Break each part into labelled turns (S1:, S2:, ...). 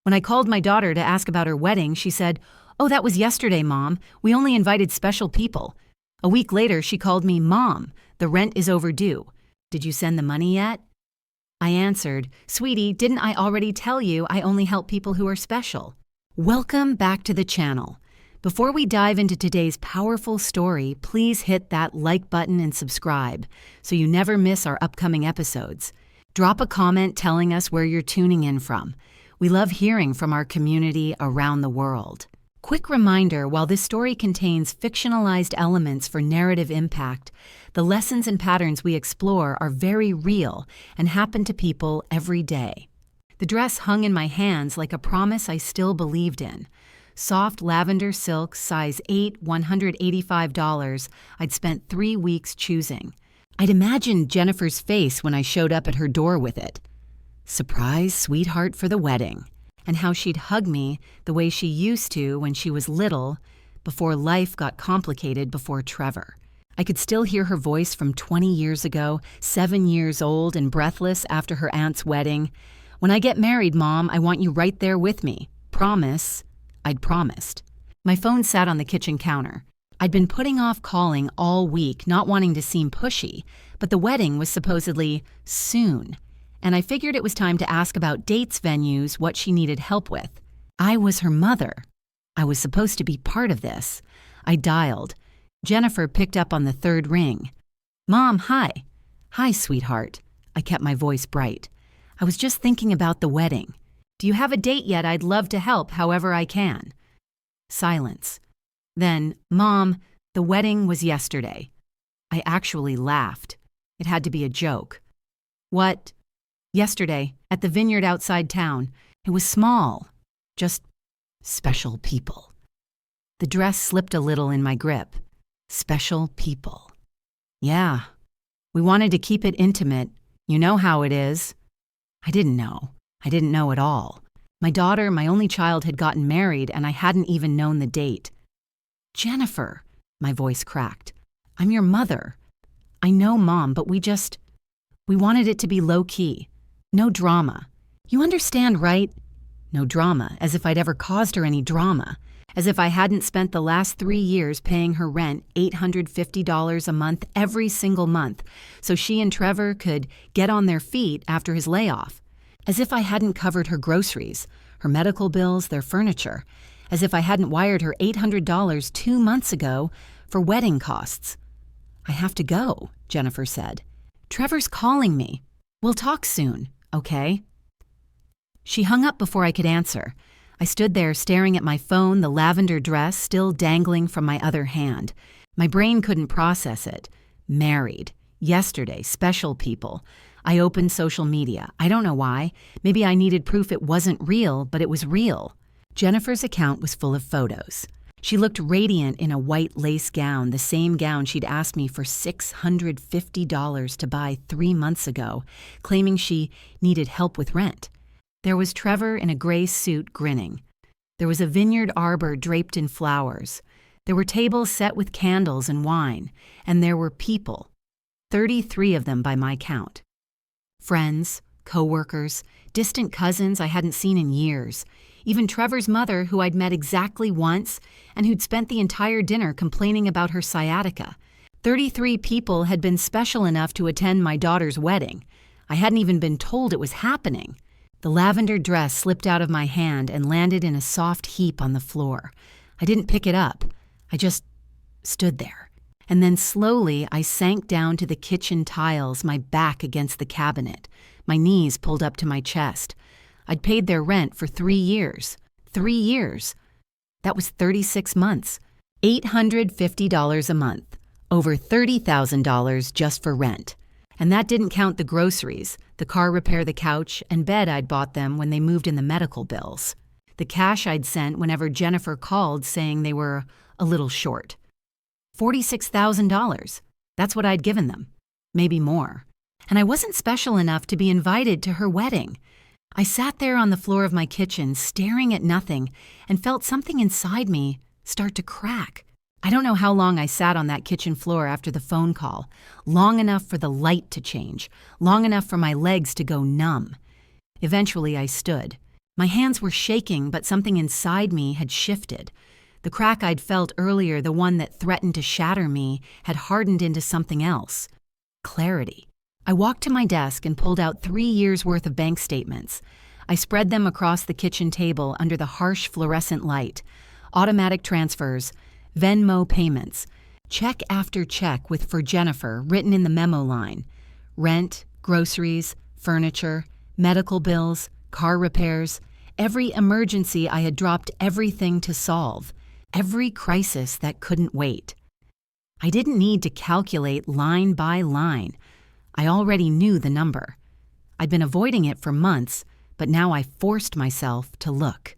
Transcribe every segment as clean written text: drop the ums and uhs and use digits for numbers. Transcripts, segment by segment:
S1: When I called my daughter to ask about her wedding, she said, "Oh, that was yesterday, Mom. We only invited special people." A week later, she called me, "Mom, the rent is overdue. Did you send the money yet?" I answered, "Sweetie, didn't I already tell you I only help people who are special?" Welcome back to the channel. Before we dive into today's powerful story, please hit that like button and subscribe so you never miss our upcoming episodes. Drop a comment telling us where you're tuning in from. We love hearing from our community around the world. Quick reminder, while this story contains fictionalized elements for narrative impact, the lessons and patterns we explore are very real and happen to people every day. The dress hung in my hands like a promise I still believed in. Soft lavender silk, size 8, $185, I'd spent 3 weeks choosing. I'd imagined Jennifer's face when I showed up at her door with it. Surprise sweetheart for the wedding. And how she'd hug me the way she used to when she was little, before life got complicated before Trevor. I could still hear her voice from 20 years ago, 7 years old and breathless after her aunt's wedding. "When I get married, Mom, I want you right there with me. Promise." I'd promised. My phone sat on the kitchen counter. I'd been putting off calling all week, not wanting to seem pushy, but the wedding was supposedly soon, and I figured it was time to ask about dates, venues, what she needed help with. I was her mother. I was supposed to be part of this. I dialed. Jennifer picked up on the third ring. "Mom, hi." "Hi, sweetheart." I kept my voice bright. "I was just thinking about the wedding. Do you have a date yet? I'd love to help however I can." Silence. Then, "Mom, the wedding was yesterday." I actually laughed. It had to be a joke. "What?" "Yesterday, at the vineyard outside town. It was small. Just special people." The dress slipped a little in my grip. Special people. "Yeah. We wanted to keep it intimate. You know how it is." I didn't know. I didn't know at all. My daughter, my only child, had gotten married, and I hadn't even known the date. "Jennifer," my voice cracked. "I'm your mother. I know, Mom, but we wanted it to be low-key. No drama. You understand, right?" No drama, as if I'd ever caused her any drama. As if I hadn't spent the last 3 years paying her rent $850 a month every single month, so she and Trevor could get on their feet after his layoff. As if I hadn't covered her groceries, her medical bills, their furniture. As if I hadn't wired her $800 2 months ago for wedding costs. "I have to go," Jennifer said. "Trevor's calling me. We'll talk soon, okay?" She hung up before I could answer. I stood there staring at my phone, the lavender dress still dangling from my other hand. My brain couldn't process it. Married. Yesterday. Special people. I opened social media. I don't know why. Maybe I needed proof it wasn't real, but it was real. Jennifer's account was full of photos. She looked radiant in a white lace gown, the same gown she'd asked me for $650 to buy 3 months ago, claiming she needed help with rent. There was Trevor in a gray suit grinning. There was a vineyard arbor draped in flowers. There were tables set with candles and wine. And there were people. 33 of them by my count. Friends, co-workers, distant cousins I hadn't seen in years. Even Trevor's mother, who I'd met exactly once and who'd spent the entire dinner complaining about her sciatica. 33 people had been special enough to attend my daughter's wedding. I hadn't even been told it was happening. The lavender dress slipped out of my hand and landed in a soft heap on the floor. I didn't pick it up. I just stood there. And then slowly I sank down to the kitchen tiles, my back against the cabinet, my knees pulled up to my chest. I'd paid their rent for 3 years. 3 years. That was 36 months. $850 a month. Over $30,000 just for rent. And that didn't count the groceries, the car repair, the couch, and bed I'd bought them when they moved in the medical bills. The cash I'd sent whenever Jennifer called saying they were a little short. $46,000. That's what I'd given them. Maybe more. And I wasn't special enough to be invited to her wedding. I sat there on the floor of my kitchen, staring at nothing, and felt something inside me start to crack. I don't know how long I sat on that kitchen floor after the phone call. Long enough for the light to change. Long enough for my legs to go numb. Eventually I stood. My hands were shaking, but something inside me had shifted. The crack I'd felt earlier, the one that threatened to shatter me, had hardened into something else. Clarity. I walked to my desk and pulled out 3 years' worth of bank statements. I spread them across the kitchen table under the harsh fluorescent light. Automatic transfers, Venmo payments, check after check with "for Jennifer" written in the memo line. Rent, groceries, furniture, medical bills, car repairs, every emergency I had dropped everything to solve, every crisis that couldn't wait. I didn't need to calculate line by line. I already knew the number. I'd been avoiding it for months, but now I forced myself to look.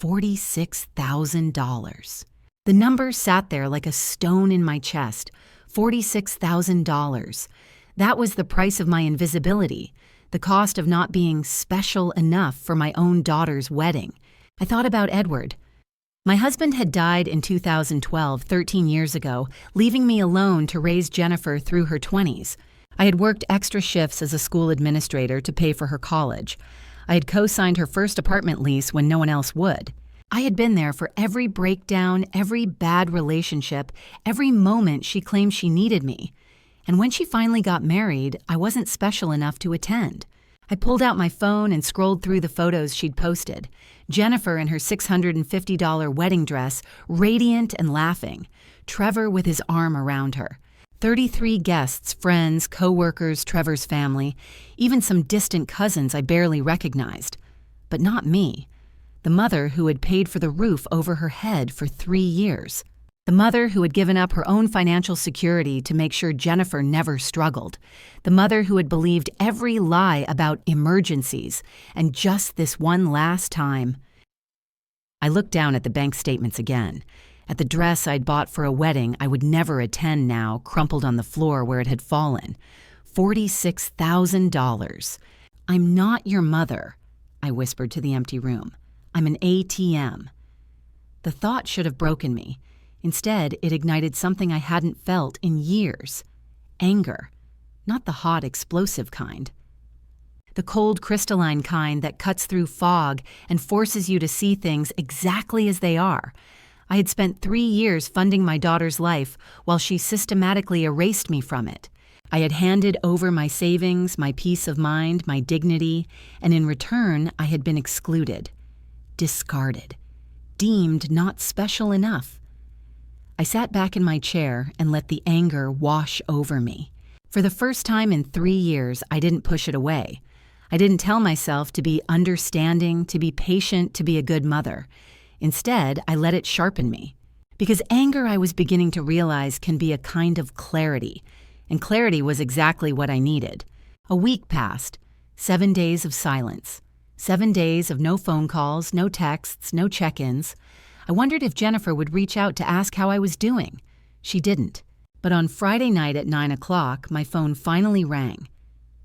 S1: $46,000. The number sat there like a stone in my chest. $46,000. That was the price of my invisibility, the cost of not being special enough for my own daughter's wedding. I thought about Edward. My husband had died in 2012, 13 years ago, leaving me alone to raise Jennifer through her 20s. I had worked extra shifts as a school administrator to pay for her college. I had co-signed her first apartment lease when no one else would. I had been there for every breakdown, every bad relationship, every moment she claimed she needed me. And when she finally got married, I wasn't special enough to attend. I pulled out my phone and scrolled through the photos she'd posted. Jennifer in her $650 wedding dress, radiant and laughing. Trevor with his arm around her. 33 guests, friends, co-workers, Trevor's family, even some distant cousins I barely recognized. But not me. The mother who had paid for the roof over her head for 3 years. The mother who had given up her own financial security to make sure Jennifer never struggled. The mother who had believed every lie about emergencies, and just this one last time. I looked down at the bank statements again, at the dress I'd bought for a wedding I would never attend now, crumpled on the floor where it had fallen. $46,000. "I'm not your mother," I whispered to the empty room. "I'm an ATM." The thought should have broken me. Instead, it ignited something I hadn't felt in years. Anger. Not the hot, explosive kind. The cold, crystalline kind that cuts through fog and forces you to see things exactly as they are. I had spent 3 years funding my daughter's life while she systematically erased me from it. I had handed over my savings, my peace of mind, my dignity, and in return, I had been excluded, discarded, deemed not special enough. I sat back in my chair and let the anger wash over me. For the first time in 3 years, I didn't push it away. I didn't tell myself to be understanding, to be patient, to be a good mother. Instead, I let it sharpen me. Because anger, I was beginning to realize, can be a kind of clarity. And clarity was exactly what I needed. A week passed. 7 days of silence. 7 days of no phone calls, no texts, no check-ins. I wondered if Jennifer would reach out to ask how I was doing. She didn't. But on Friday night at 9 o'clock, my phone finally rang.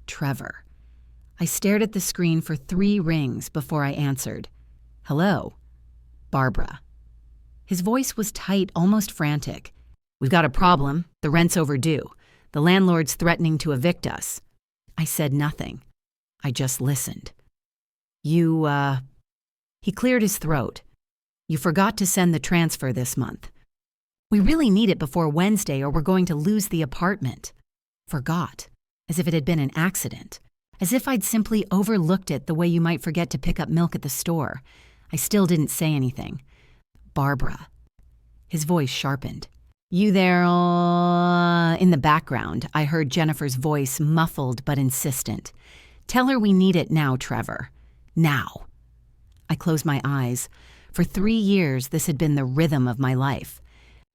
S1: Trevor. I stared at the screen for 3 rings before I answered. "Hello." "Barbara." His voice was tight, almost frantic. "We've got a problem. The rent's overdue. The landlord's threatening to evict us." I said nothing. I just listened. "You, He cleared his throat. "You forgot to send the transfer this month. We really need it before Wednesday or we're going to lose the apartment." Forgot. As if it had been an accident. As if I'd simply overlooked it the way you might forget to pick up milk at the store. I still didn't say anything. "Barbara." His voice sharpened. "You there, In the background, I heard Jennifer's voice, muffled but insistent. "Tell her we need it now, Trevor. Now." I closed my eyes. For 3 years, this had been the rhythm of my life.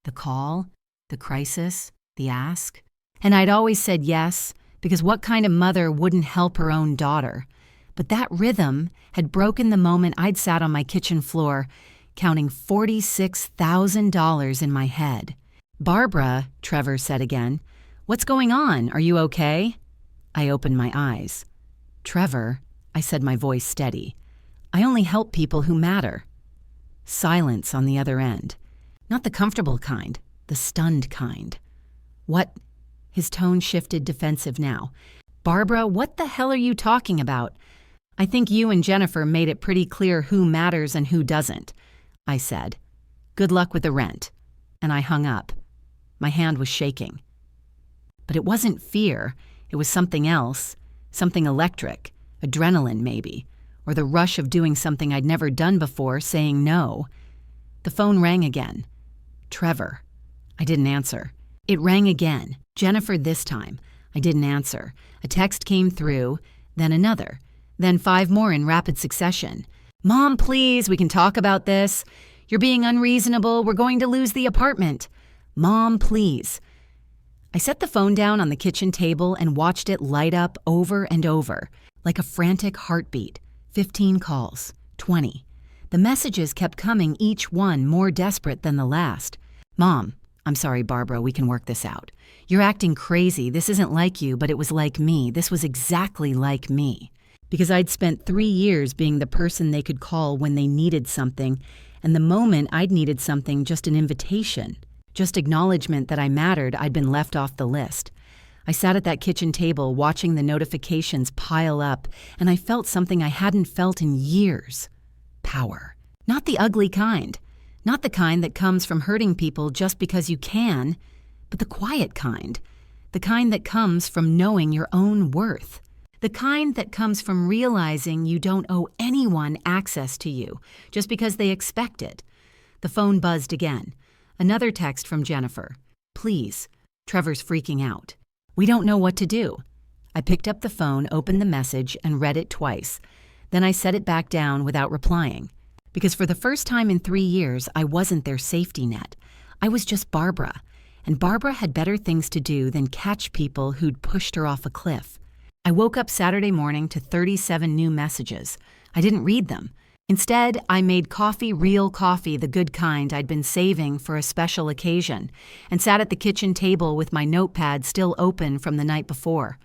S1: The call, the crisis, the ask. And I'd always said yes, because what kind of mother wouldn't help her own daughter? But that rhythm had broken the moment I'd sat on my kitchen floor, counting $46,000 in my head. "Barbara," Trevor said again. "What's going on? Are you okay?" I opened my eyes. "Trevor," I said, my voice steady. "I only help people who matter." Silence on the other end. Not the comfortable kind, the stunned kind. "What?" His tone shifted defensive now. "Barbara, what the hell are you talking about?" I think you and Jennifer made it pretty clear who matters and who doesn't, I said. Good luck with the rent. And I hung up. My hand was shaking. But it wasn't fear. It was something else, something electric, adrenaline maybe, or the rush of doing something I'd never done before, saying no. The phone rang again. Trevor. I didn't answer. It rang again. Jennifer this time. I didn't answer. A text came through, then another, then 5 more in rapid succession. Mom, please, we can talk about this. You're being unreasonable. We're going to lose the apartment. Mom, please. I set the phone down on the kitchen table and watched it light up over and over, like a frantic heartbeat. 15 calls, 20. The messages kept coming, each one more desperate than the last. Mom, I'm sorry, Barbara, we can work this out. You're acting crazy. This isn't like you, but it was like me. This was exactly like me. Because I'd spent 3 years being the person they could call when they needed something, and the moment I'd needed something, just an invitation. Just acknowledgement that I mattered, I'd been left off the list. I sat at that kitchen table watching the notifications pile up, and I felt something I hadn't felt in years. Power. Not the ugly kind. Not the kind that comes from hurting people just because you can, but the quiet kind. The kind that comes from knowing your own worth. The kind that comes from realizing you don't owe anyone access to you just because they expect it. The phone buzzed again. Another text from Jennifer. Please. Trevor's freaking out. We don't know what to do. I picked up the phone, opened the message, and read it twice. Then I set it back down without replying. Because for the first time in 3 years, I wasn't their safety net. I was just Barbara. And Barbara had better things to do than catch people who'd pushed her off a cliff. I woke up Saturday morning to 37 new messages. I didn't read them. Instead, I made coffee, real coffee, the good kind I'd been saving for a special occasion, and sat at the kitchen table with my notepad still open from the night before.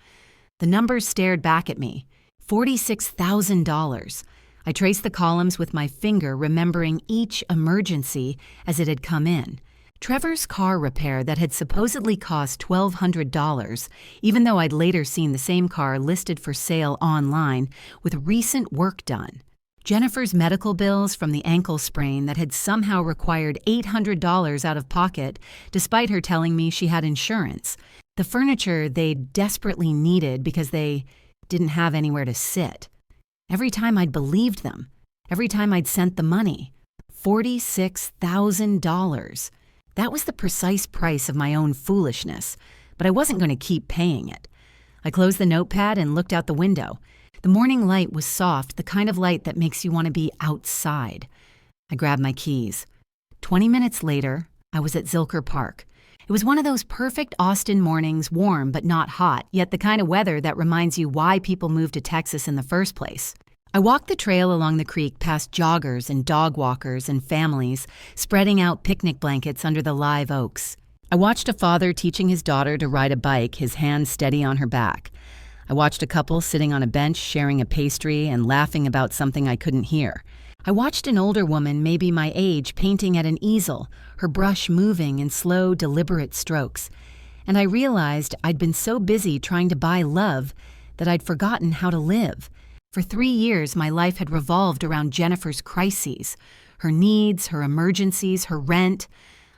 S1: The numbers stared back at me. $46,000. I traced the columns with my finger, remembering each emergency as it had come in. Trevor's car repair that had supposedly cost $1,200, even though I'd later seen the same car listed for sale online with recent work done. Jennifer's medical bills from the ankle sprain that had somehow required $800 out of pocket, despite her telling me she had insurance. The furniture they desperately needed because they didn't have anywhere to sit. Every time I'd believed them. Every time I'd sent the money. $46,000. That was the precise price of my own foolishness, but I wasn't going to keep paying it. I closed the notepad and looked out the window. The morning light was soft, the kind of light that makes you want to be outside. I grabbed my keys. 20 minutes later, I was at Zilker Park. It was one of those perfect Austin mornings, warm but not hot, yet the kind of weather that reminds you why people moved to Texas in the first place. I walked the trail along the creek past joggers and dog walkers and families, spreading out picnic blankets under the live oaks. I watched a father teaching his daughter to ride a bike, his hand steady on her back. I watched a couple sitting on a bench sharing a pastry and laughing about something I couldn't hear. I watched an older woman, maybe my age, painting at an easel, her brush moving in slow, deliberate strokes. And I realized I'd been so busy trying to buy love that I'd forgotten how to live. For 3 years, my life had revolved around Jennifer's crises, her needs, her emergencies, her rent.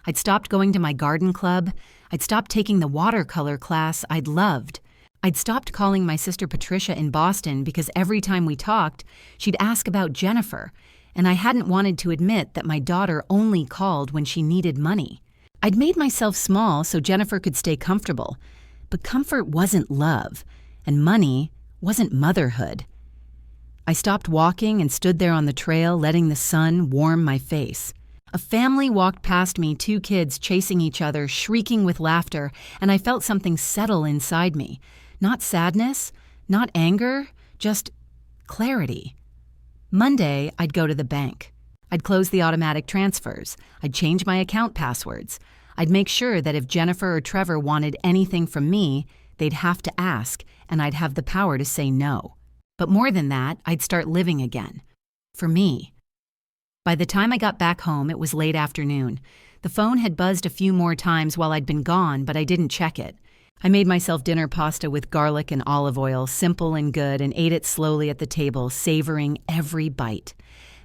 S1: I'd stopped going to my garden club. I'd stopped taking the watercolor class I'd loved. I'd stopped calling my sister Patricia in Boston because every time we talked, she'd ask about Jennifer, and I hadn't wanted to admit that my daughter only called when she needed money. I'd made myself small so Jennifer could stay comfortable, but comfort wasn't love, and money wasn't motherhood. I stopped walking and stood there on the trail, letting the sun warm my face. A family walked past me, 2 kids chasing each other, shrieking with laughter, and I felt something settle inside me. Not sadness, not anger, just clarity. Monday, I'd go to the bank. I'd close the automatic transfers. I'd change my account passwords. I'd make sure that if Jennifer or Trevor wanted anything from me, they'd have to ask, and I'd have the power to say no. But more than that, I'd start living again. For me. By the time I got back home, it was late afternoon. The phone had buzzed a few more times while I'd been gone, but I didn't check it. I made myself dinner pasta with garlic and olive oil, simple and good, and ate it slowly at the table, savoring every bite.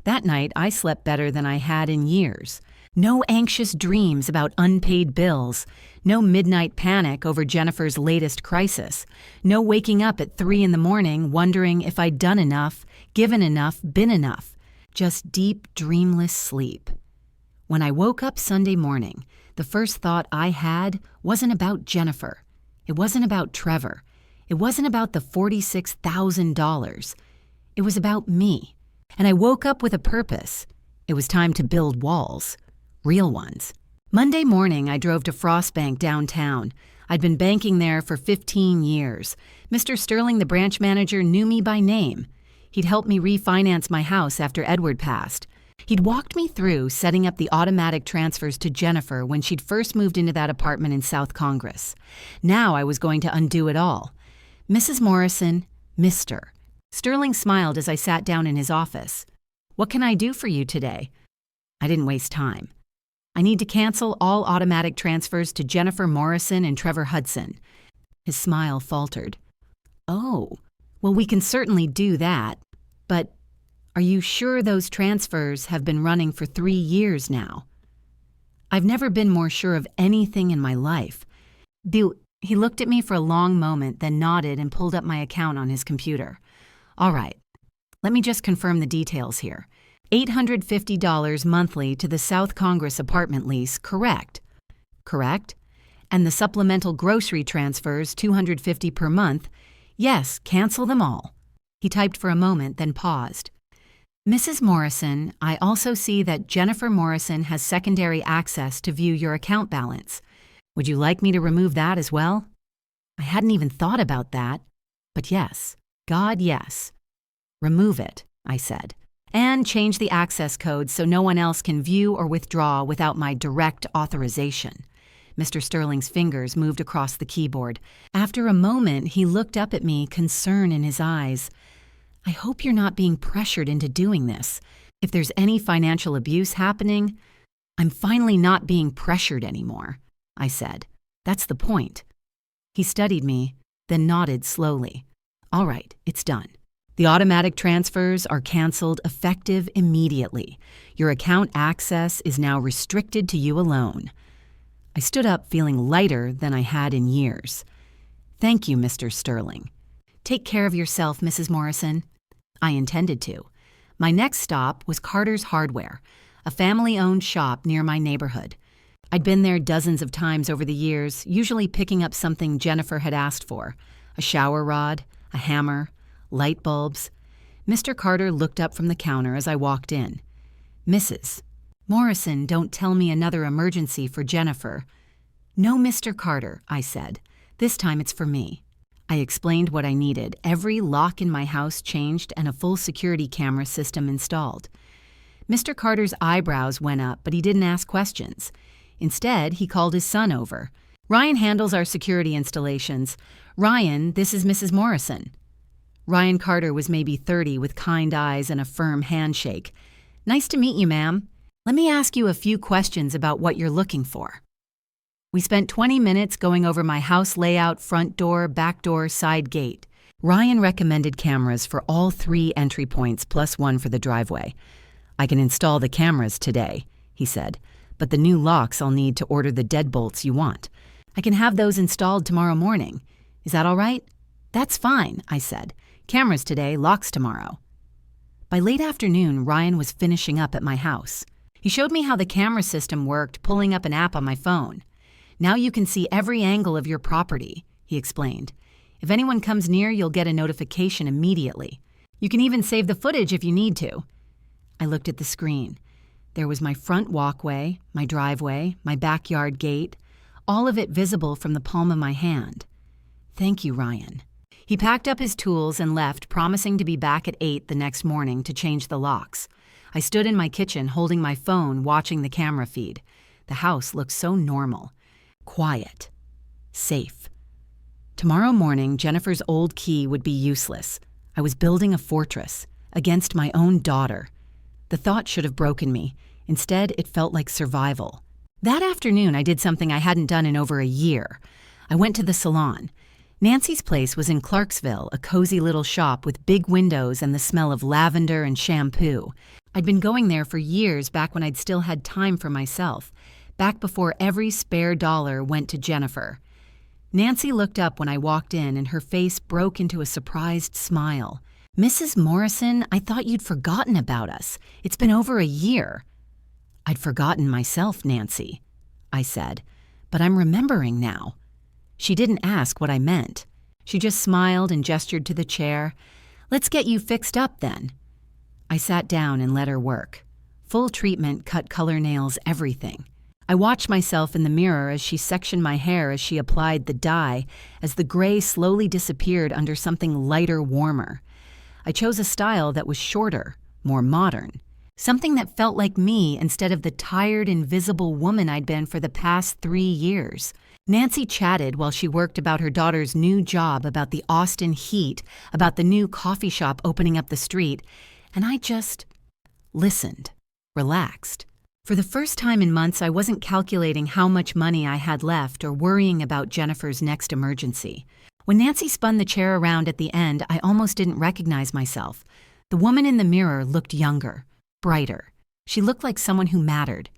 S1: That night, I slept better than I had in years. No anxious dreams about unpaid bills. No midnight panic over Jennifer's latest crisis. No waking up at 3 a.m. wondering if I'd done enough, given enough, been enough. Just deep, dreamless sleep. When I woke up Sunday morning, the first thought I had wasn't about Jennifer. It wasn't about Trevor. It wasn't about the $46,000. It was about me. And I woke up with a purpose. It was time to build walls. Real ones. Monday morning, I drove to Frost Bank downtown. I'd been banking there for 15 years. Mr. Sterling, the branch manager, knew me by name. He'd helped me refinance my house after Edward passed. He'd walked me through setting up the automatic transfers to Jennifer when she'd first moved into that apartment in South Congress. Now I was going to undo it all. Mrs. Morrison, Mr. Sterling smiled as I sat down in his office. "What can I do for you today?" I didn't waste time. "I need to cancel all automatic transfers to Jennifer Morrison and Trevor Hudson." His smile faltered. "Oh, well, we can certainly do that. But are you sure those transfers have been running for 3 years now?" I've never been more sure of anything in my life. He looked at me for a long moment, then nodded and pulled up my account on his computer. "All right, let me just confirm the details here. $850 monthly to the South Congress apartment lease, correct?" "Correct. And the supplemental grocery transfers, $250 per month. Yes, cancel them all." He typed for a moment, then paused. "Mrs. Morrison, I also see that Jennifer Morrison has secondary access to view your account balance. Would you like me to remove that as well?" I hadn't even thought about that. But yes, God, yes. "Remove it," I said. "And change the access code so no one else can view or withdraw without my direct authorization." Mr. Sterling's fingers moved across the keyboard. After a moment, he looked up at me, concern in his eyes. "I hope you're not being pressured into doing this. If there's any financial abuse happening, I'm finally not being pressured anymore," I said. "That's the point." He studied me, then nodded slowly. "All right, it's done. The automatic transfers are canceled effective immediately. Your account access is now restricted to you alone." I stood up feeling lighter than I had in years. "Thank you, Mr. Sterling." "Take care of yourself, Mrs. Morrison." I intended to. My next stop was Carter's Hardware, a family-owned shop near my neighborhood. I'd been there dozens of times over the years, usually picking up something Jennifer had asked for: a shower rod, a hammer, light bulbs. Mr. Carter looked up from the counter as I walked in. "Mrs. Morrison, don't tell me another emergency for Jennifer." "No, Mr. Carter," I said. "This time it's for me." I explained what I needed. Every lock in my house changed and a full security camera system installed. Mr. Carter's eyebrows went up, but he didn't ask questions. Instead, he called his son over. "Ryan handles our security installations. Ryan, this is Mrs. Morrison." Ryan Carter was maybe 30 with kind eyes and a firm handshake. "Nice to meet you, ma'am. Let me ask you a few questions about what you're looking for." We spent 20 minutes going over my house layout, front door, back door, side gate. Ryan recommended cameras for all 3 entry points plus 1 for the driveway. "I can install the cameras today," he said, "but the new locks I'll need to order the deadbolts you want. I can have those installed tomorrow morning. Is that all right?" "That's fine," I said. "Cameras today, locks tomorrow." By late afternoon, Ryan was finishing up at my house. He showed me how the camera system worked, pulling up an app on my phone. "Now you can see every angle of your property," he explained. "If anyone comes near, you'll get a notification immediately. You can even save the footage if you need to." I looked at the screen. There was my front walkway, my driveway, my backyard gate, all of it visible from the palm of my hand. "Thank you, Ryan." He packed up his tools and left, promising to be back at 8 the next morning to change the locks. I stood in my kitchen holding my phone, watching the camera feed. The house looked so normal. Quiet. Safe. Tomorrow morning, Jennifer's old key would be useless. I was building a fortress against my own daughter. The thought should have broken me. Instead, it felt like survival. That afternoon, I did something I hadn't done in over a year. I went to the salon. Nancy's place was in Clarksville, a cozy little shop with big windows and the smell of lavender and shampoo. I'd been going there for years back when I'd still had time for myself, back before every spare dollar went to Jennifer. Nancy looked up when I walked in and her face broke into a surprised smile. "Mrs. Morrison, I thought you'd forgotten about us. It's been over a year." "I'd forgotten myself, Nancy," I said, "but I'm remembering now." She didn't ask what I meant. She just smiled and gestured to the chair. "Let's get you fixed up then." I sat down and let her work. Full treatment, cut color nails, everything. I watched myself in the mirror as she sectioned my hair as she applied the dye, as the gray slowly disappeared under something lighter, warmer. I chose a style that was shorter, more modern. Something that felt like me instead of the tired, invisible woman I'd been for the past 3 years. Nancy chatted while she worked about her daughter's new job, about the Austin heat, about the new coffee shop opening up the street, and I just listened, relaxed. For the first time in months, I wasn't calculating how much money I had left or worrying about Jennifer's next emergency. When Nancy spun the chair around at the end, I almost didn't recognize myself. The woman in the mirror looked younger, brighter. She looked like someone who mattered.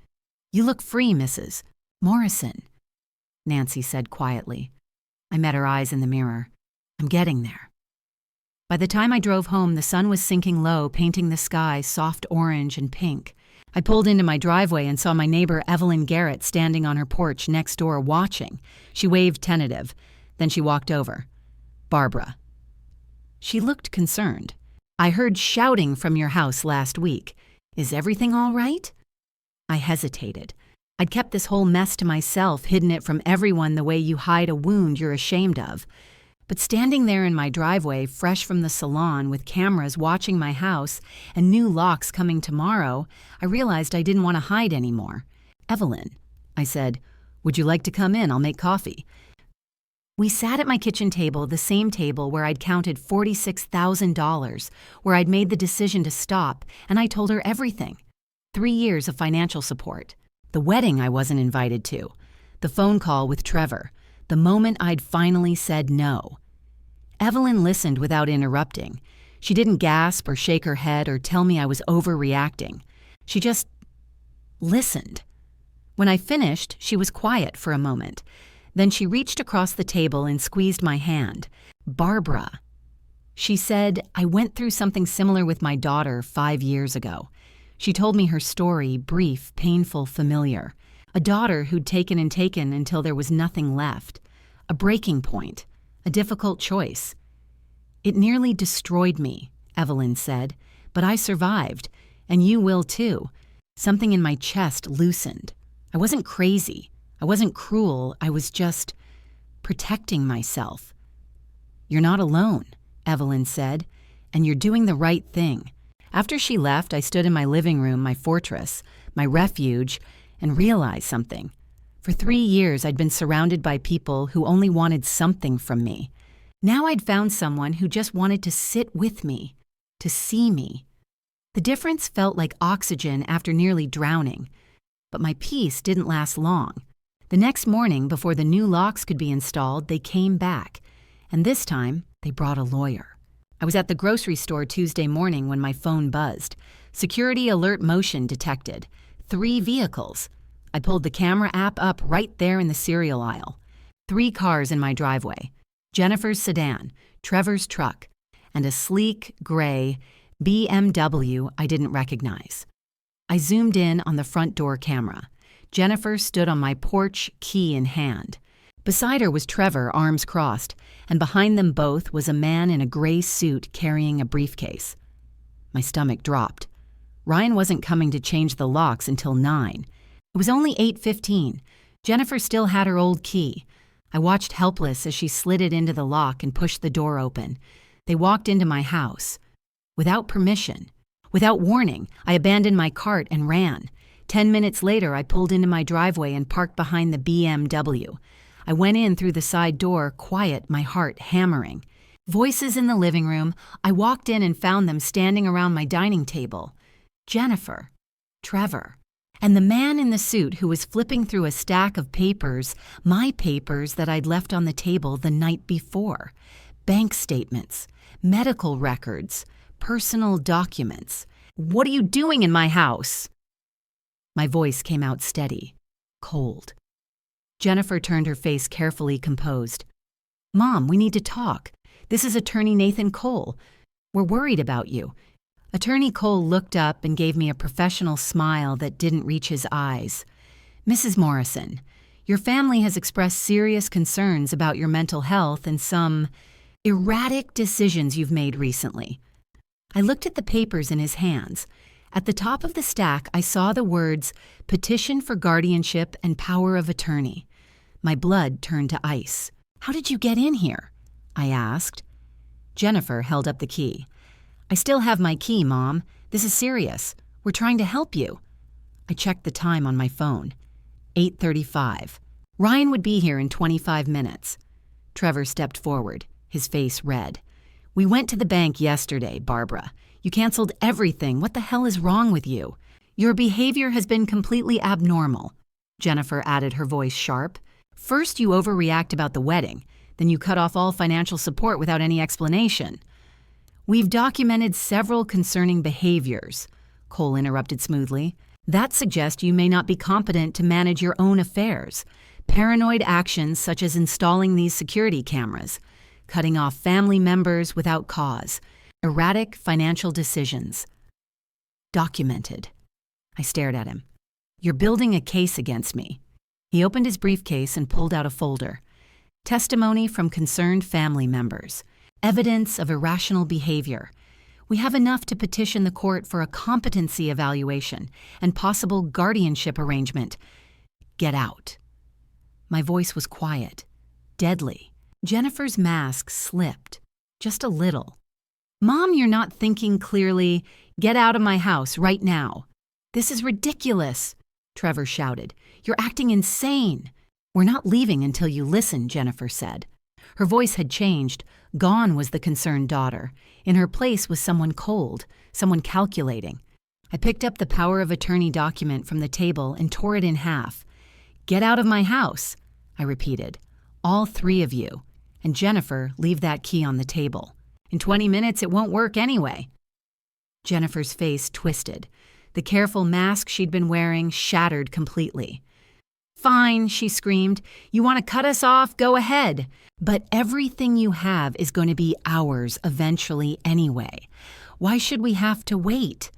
S1: "You look free, Mrs. Morrison," Nancy said quietly. I met her eyes in the mirror. "I'm getting there." By the time I drove home, the sun was sinking low, painting the sky soft orange and pink. I pulled into my driveway and saw my neighbor Evelyn Garrett standing on her porch next door watching. She waved tentative. Then she walked over. "Barbara." She looked concerned. "I heard shouting from your house last week. Is everything all right?" I hesitated. I'd kept this whole mess to myself, hidden it from everyone the way you hide a wound you're ashamed of. But standing there in my driveway, fresh from the salon, with cameras watching my house and new locks coming tomorrow, I realized I didn't want to hide anymore. "Evelyn," I said, "would you like to come in? I'll make coffee." We sat at my kitchen table, the same table where I'd counted $46,000, where I'd made the decision to stop, and I told her everything. 3 years of financial support. The wedding I wasn't invited to. The phone call with Trevor. The moment I'd finally said no. Evelyn listened without interrupting. She didn't gasp or shake her head or tell me I was overreacting. She just listened. When I finished, she was quiet for a moment. Then she reached across the table and squeezed my hand. "Barbara," she said, "I went through something similar with my daughter 5 years ago." She told me her story, brief, painful, familiar. A daughter who'd taken and taken until there was nothing left. A breaking point. A difficult choice. "It nearly destroyed me," Evelyn said, "but I survived, and you will too." Something in my chest loosened. I wasn't crazy. I wasn't cruel. I was just protecting myself. "You're not alone," Evelyn said, "and you're doing the right thing." After she left, I stood in my living room, my fortress, my refuge, and realized something. For 3 years, I'd been surrounded by people who only wanted something from me. Now I'd found someone who just wanted to sit with me, to see me. The difference felt like oxygen after nearly drowning. But my peace didn't last long. The next morning, before the new locks could be installed, they came back. And this time, they brought a lawyer. I was at the grocery store Tuesday morning when my phone buzzed. Security alert motion detected. 3 vehicles. I pulled the camera app up right there in the cereal aisle. 3 cars in my driveway. Jennifer's sedan, Trevor's truck, and a sleek, gray BMW I didn't recognize. I zoomed in on the front door camera. Jennifer stood on my porch, key in hand. Beside her was Trevor, arms crossed, and behind them both was a man in a gray suit carrying a briefcase. My stomach dropped. Ryan wasn't coming to change the locks until 9. It was only 8:15. Jennifer still had her old key. I watched helpless as she slid it into the lock and pushed the door open. They walked into my house. Without permission, without warning, I abandoned my cart and ran. 10 minutes later, I pulled into my driveway and parked behind the BMW. I went in through the side door, quiet, my heart hammering. Voices in the living room. I walked in and found them standing around my dining table. Jennifer, Trevor, And the man in the suit who was flipping through a stack of papers, my papers that I'd left on the table the night before. Bank statements, medical records, personal documents. "What are you doing in my house?" My voice came out steady, cold. Jennifer turned her face carefully composed. "Mom, we need to talk. This is Attorney Nathan Cole. We're worried about you." Attorney Cole looked up and gave me a professional smile that didn't reach his eyes. "Mrs. Morrison, your family has expressed serious concerns about your mental health and some erratic decisions you've made recently." I looked at the papers in his hands. At the top of the stack, I saw the words, "Petition for Guardianship and Power of Attorney." My blood turned to ice. "How did you get in here?" I asked. Jennifer held up the key. "I still have my key, Mom. This is serious. We're trying to help you." I checked the time on my phone. 8:35. Ryan would be here in 25 minutes. Trevor stepped forward, his face red. "We went to the bank yesterday, Barbara. You canceled everything. What the hell is wrong with you? Your behavior has been completely abnormal." Jennifer added, her voice sharp. "First you overreact about the wedding, then you cut off all financial support without any explanation." "We've documented several concerning behaviors," Cole interrupted smoothly, "that suggest you may not be competent to manage your own affairs. Paranoid actions such as installing these security cameras, cutting off family members without cause, erratic financial decisions." "Documented." I stared at him. "You're building a case against me." He opened his briefcase and pulled out a folder. "Testimony from concerned family members. Evidence of irrational behavior. We have enough to petition the court for a competency evaluation and possible guardianship arrangement. Get out." My voice was quiet, deadly. Jennifer's mask slipped, just a little. "Mom, you're not thinking clearly. Get out of my house right now." "This is ridiculous," Trevor shouted. "You're acting insane." "We're not leaving until you listen," Jennifer said. Her voice had changed. Gone was the concerned daughter. In her place was someone cold, someone calculating. I picked up the power of attorney document from the table and tore it in half. "Get out of my house," I repeated. "All three of you. And Jennifer, leave that key on the table. In 20 minutes it won't work anyway." Jennifer's face twisted. The careful mask she'd been wearing shattered completely. "Fine," she screamed. "You want to cut us off? Go ahead. But everything you have is going to be ours eventually anyway. Why should we have to wait?"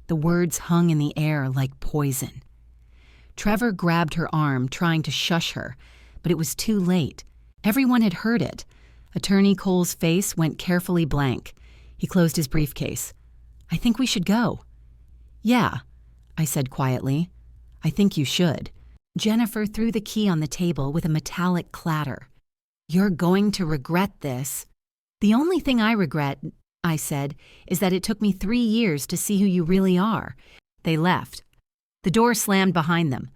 S1: The words hung in the air like poison. Trevor grabbed her arm, trying to shush her, but it was too late. Everyone had heard it. Attorney Cole's face went carefully blank. He closed his briefcase. "I think we should go." "Yeah," I said quietly. "I think you should." Jennifer threw the key on the table with a metallic clatter. "You're going to regret this." "The only thing I regret," I said, "is that it took me 3 years to see who you really are." They left. The door slammed behind them.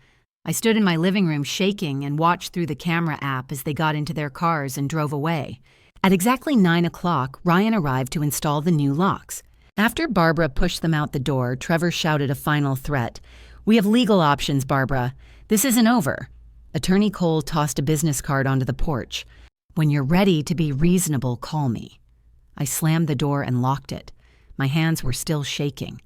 S1: I stood in my living room shaking and watched through the camera app as they got into their cars and drove away. At exactly 9 o'clock, Ryan arrived to install the new locks. After Barbara pushed them out the door, Trevor shouted a final threat. "We have legal options, Barbara. This isn't over." Attorney Cole tossed a business card onto the porch. "When you're ready to be reasonable, call me." I slammed the door and locked it. My hands were still shaking.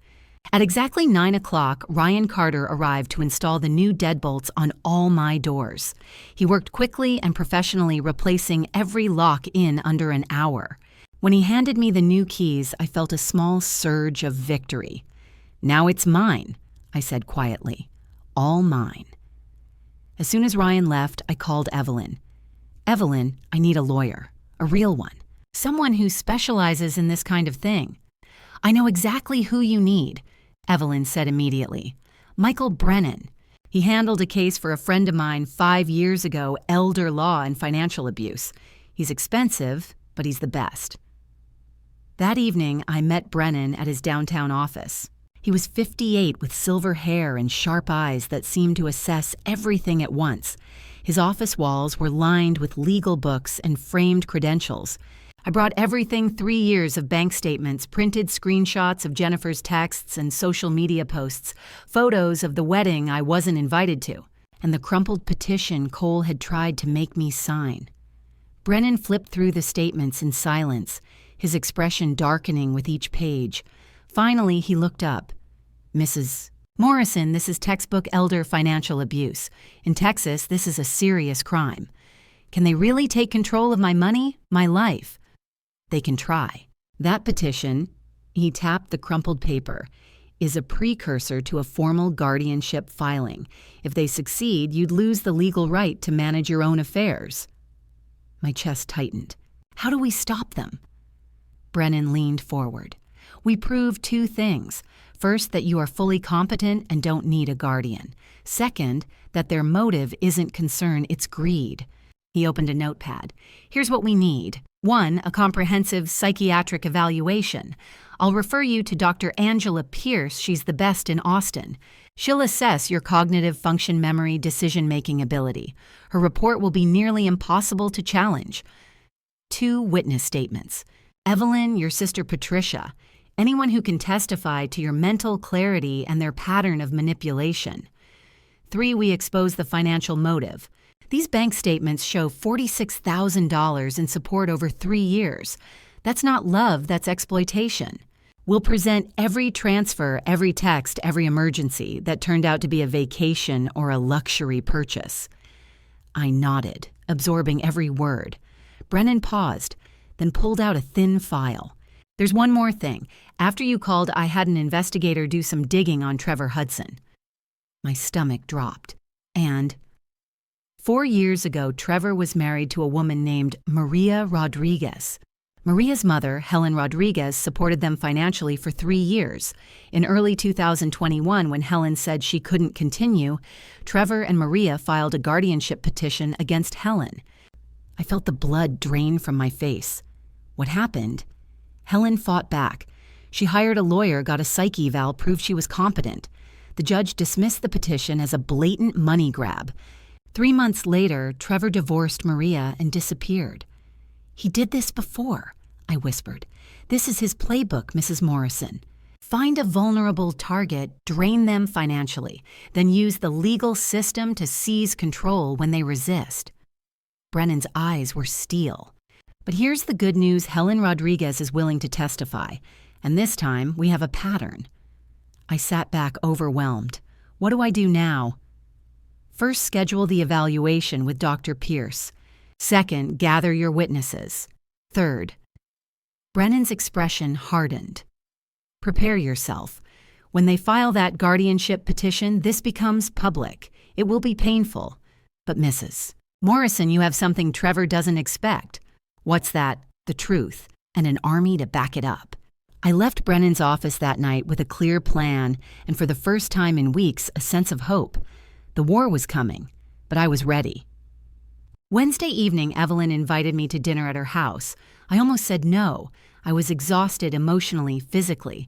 S1: At exactly 9 o'clock, Ryan Carter arrived to install the new deadbolts on all my doors. He worked quickly and professionally, replacing every lock in under an hour. When he handed me the new keys, I felt a small surge of victory. "Now it's mine," I said quietly. "All mine." As soon as Ryan left, I called Evelyn. "Evelyn, I need a lawyer, a real one, someone who specializes in this kind of thing." "I know exactly who you need," Evelyn said immediately. "Michael Brennan. He handled a case for a friend of mine 5 years ago, elder law and financial abuse. He's expensive, but he's the best." That evening, I met Brennan at his downtown office. He was 58 with silver hair and sharp eyes that seemed to assess everything at once. His office walls were lined with legal books and framed credentials. I brought everything: 3 years of bank statements, printed screenshots of Jennifer's texts and social media posts, photos of the wedding I wasn't invited to, and the crumpled petition Cole had tried to make me sign. Brennan flipped through the statements in silence, his expression darkening with each page. Finally, he looked up. "Mrs. Morrison, this is textbook elder financial abuse. In Texas, this is a serious crime. Can they really take control of my money, my life? They can try. That petition," he tapped the crumpled paper, "is a precursor to a formal guardianship filing. If they succeed, you'd lose the legal right to manage your own affairs." My chest tightened. "How do we stop them?" Brennan leaned forward. "We prove 2 things. First, that you are fully competent and don't need a guardian. Second, that their motive isn't concern, it's greed." He opened a notepad. "Here's what we need. 1, a comprehensive psychiatric evaluation. I'll refer you to Dr. Angela Pierce. She's the best in Austin. She'll assess your cognitive function, memory, decision-making ability. Her report will be nearly impossible to challenge. 2, witness statements. Evelyn, your sister Patricia. Anyone who can testify to your mental clarity and their pattern of manipulation. 3, we expose the financial motive. These bank statements show $46,000 in support over 3 years. That's not love, that's exploitation. We'll present every transfer, every text, every emergency that turned out to be a vacation or a luxury purchase." I nodded, absorbing every word. Brennan paused, then pulled out a thin file. "There's one more thing. After you called, I had an investigator do some digging on Trevor Hudson." My stomach dropped. "And?" 4 years ago, Trevor was married to a woman named Maria Rodriguez. Maria's mother, Helen Rodriguez, supported them financially for 3 years. In early 2021, when Helen said she couldn't continue, Trevor and Maria filed a guardianship petition against Helen. I felt the blood drain from my face. What happened? Helen fought back. She hired a lawyer, got a psych eval, proved she was competent. The judge dismissed the petition as a blatant money grab. 3 months later, Trevor divorced Maria and disappeared. "He did this before," I whispered. "This is his playbook, Mrs. Morrison. Find a vulnerable target, drain them financially, then use the legal system to seize control when they resist." Brennan's eyes were steel. "But here's the good news: Helen Rodriguez is willing to testify, and this time we have a pattern." I sat back overwhelmed. What do I do now? First, schedule the evaluation with Dr. Pierce. Second, gather your witnesses. Third, Brennan's expression hardened. Prepare yourself. When they file that guardianship petition, this becomes public. It will be painful. But Mrs. Morrison, you have something Trevor doesn't expect. What's that? The truth, and an army to back it up. I left Brennan's office that night with a clear plan, and for the first time in weeks, a sense of hope. The war was coming, but I was ready. Wednesday evening, Evelyn invited me to dinner at her house. I almost said no. I was exhausted emotionally, physically.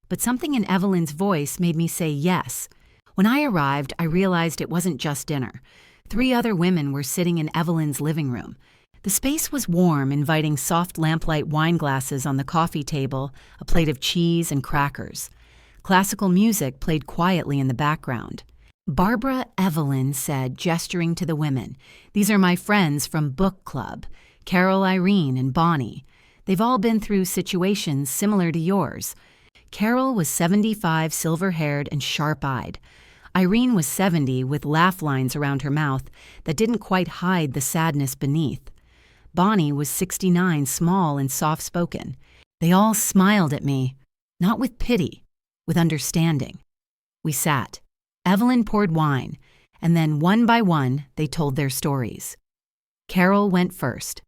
S1: But something in Evelyn's voice made me say yes. When I arrived, I realized it wasn't just dinner. 3 other women were sitting in Evelyn's living room. The space was warm, inviting soft lamplight wine glasses on the coffee table, a plate of cheese and crackers. Classical music played quietly in the background. "Barbara," Evelyn said, gesturing to the women. "These are my friends from book club, Carol, Irene, and Bonnie. They've all been through situations similar to yours." Carol was 75, silver-haired, and sharp-eyed. Irene was 70, with laugh lines around her mouth that didn't quite hide the sadness beneath. Bonnie was 69, small and soft-spoken. They all smiled at me, not with pity, with understanding. We sat. Evelyn poured wine, and then one by one, they told their stories. Carol went first.